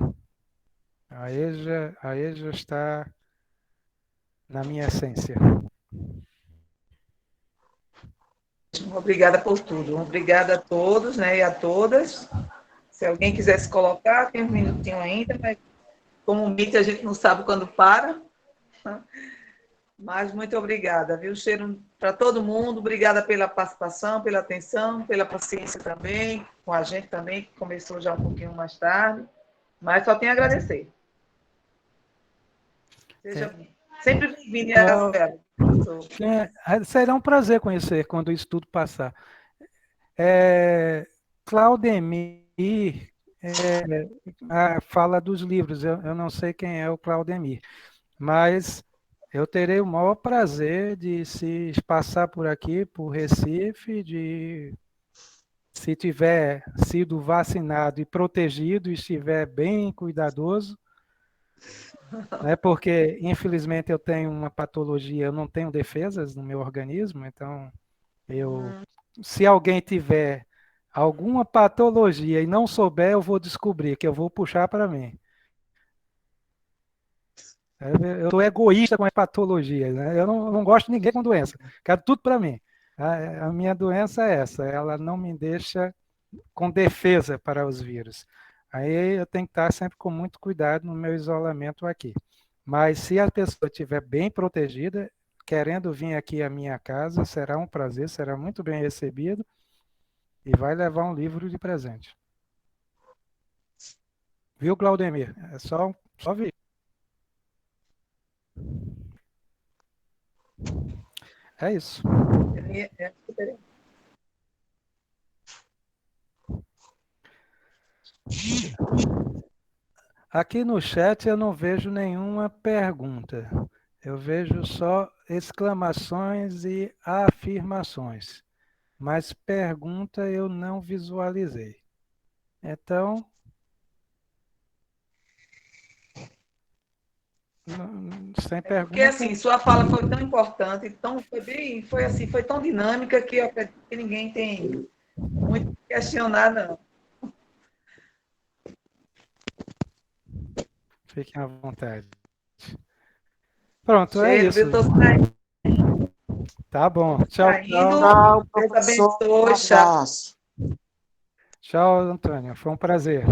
A EJA está na minha essência. Obrigada por tudo. Obrigada a todos, né, e a todas. Se alguém quiser se colocar, tem um minutinho ainda, mas como o Meet a gente não sabe quando para. Mas muito obrigada, viu? Cheiro para todo mundo. Obrigada pela participação, pela atenção, pela paciência também, com a gente também, que começou já um pouquinho mais tarde. Mas só tenho a agradecer. Seja sempre bem-vindo, Araçoiaba. Será um prazer conhecer quando isso tudo passar. Claudemir fala dos livros. Eu não sei quem é o Claudemir, mas eu terei o maior prazer de se passar por aqui, por Recife, se tiver sido vacinado e protegido, estiver bem cuidadoso, né? Porque, infelizmente, eu tenho uma patologia, eu não tenho defesas no meu organismo, então, se alguém tiver alguma patologia e não souber, eu vou descobrir, que eu vou puxar para mim. Eu sou egoísta com as patologias, né? Eu não gosto de ninguém com doença, quero tudo para mim. A minha doença é essa, ela não me deixa com defesa para os vírus. Aí eu tenho que estar sempre com muito cuidado no meu isolamento aqui. Mas se a pessoa estiver bem protegida, querendo vir aqui à minha casa, será um prazer, será muito bem recebido e vai levar um livro de presente. Viu, Claudemir? É só vir. É isso. Aqui no chat eu não vejo nenhuma pergunta. Eu vejo só exclamações e afirmações. Mas pergunta eu não visualizei. Então, sem pergunta. Porque assim, sua fala foi tão importante, foi tão dinâmica que eu acredito que ninguém tem muito questionar, não. Fiquem à vontade. Pronto, é Cheiro, viu? isso. Estou saindo. Tá bom. Tchau, tchau. Tchau, Deus professor. Um abençoe. Tchau. abraço. Tchau, Antônio. Foi um prazer.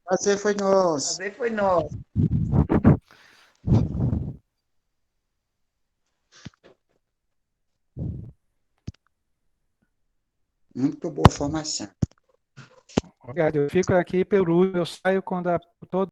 Prazer foi nosso. Prazer foi nosso. Muito boa formação. Obrigado. Eu fico aqui pelo eu saio quando todo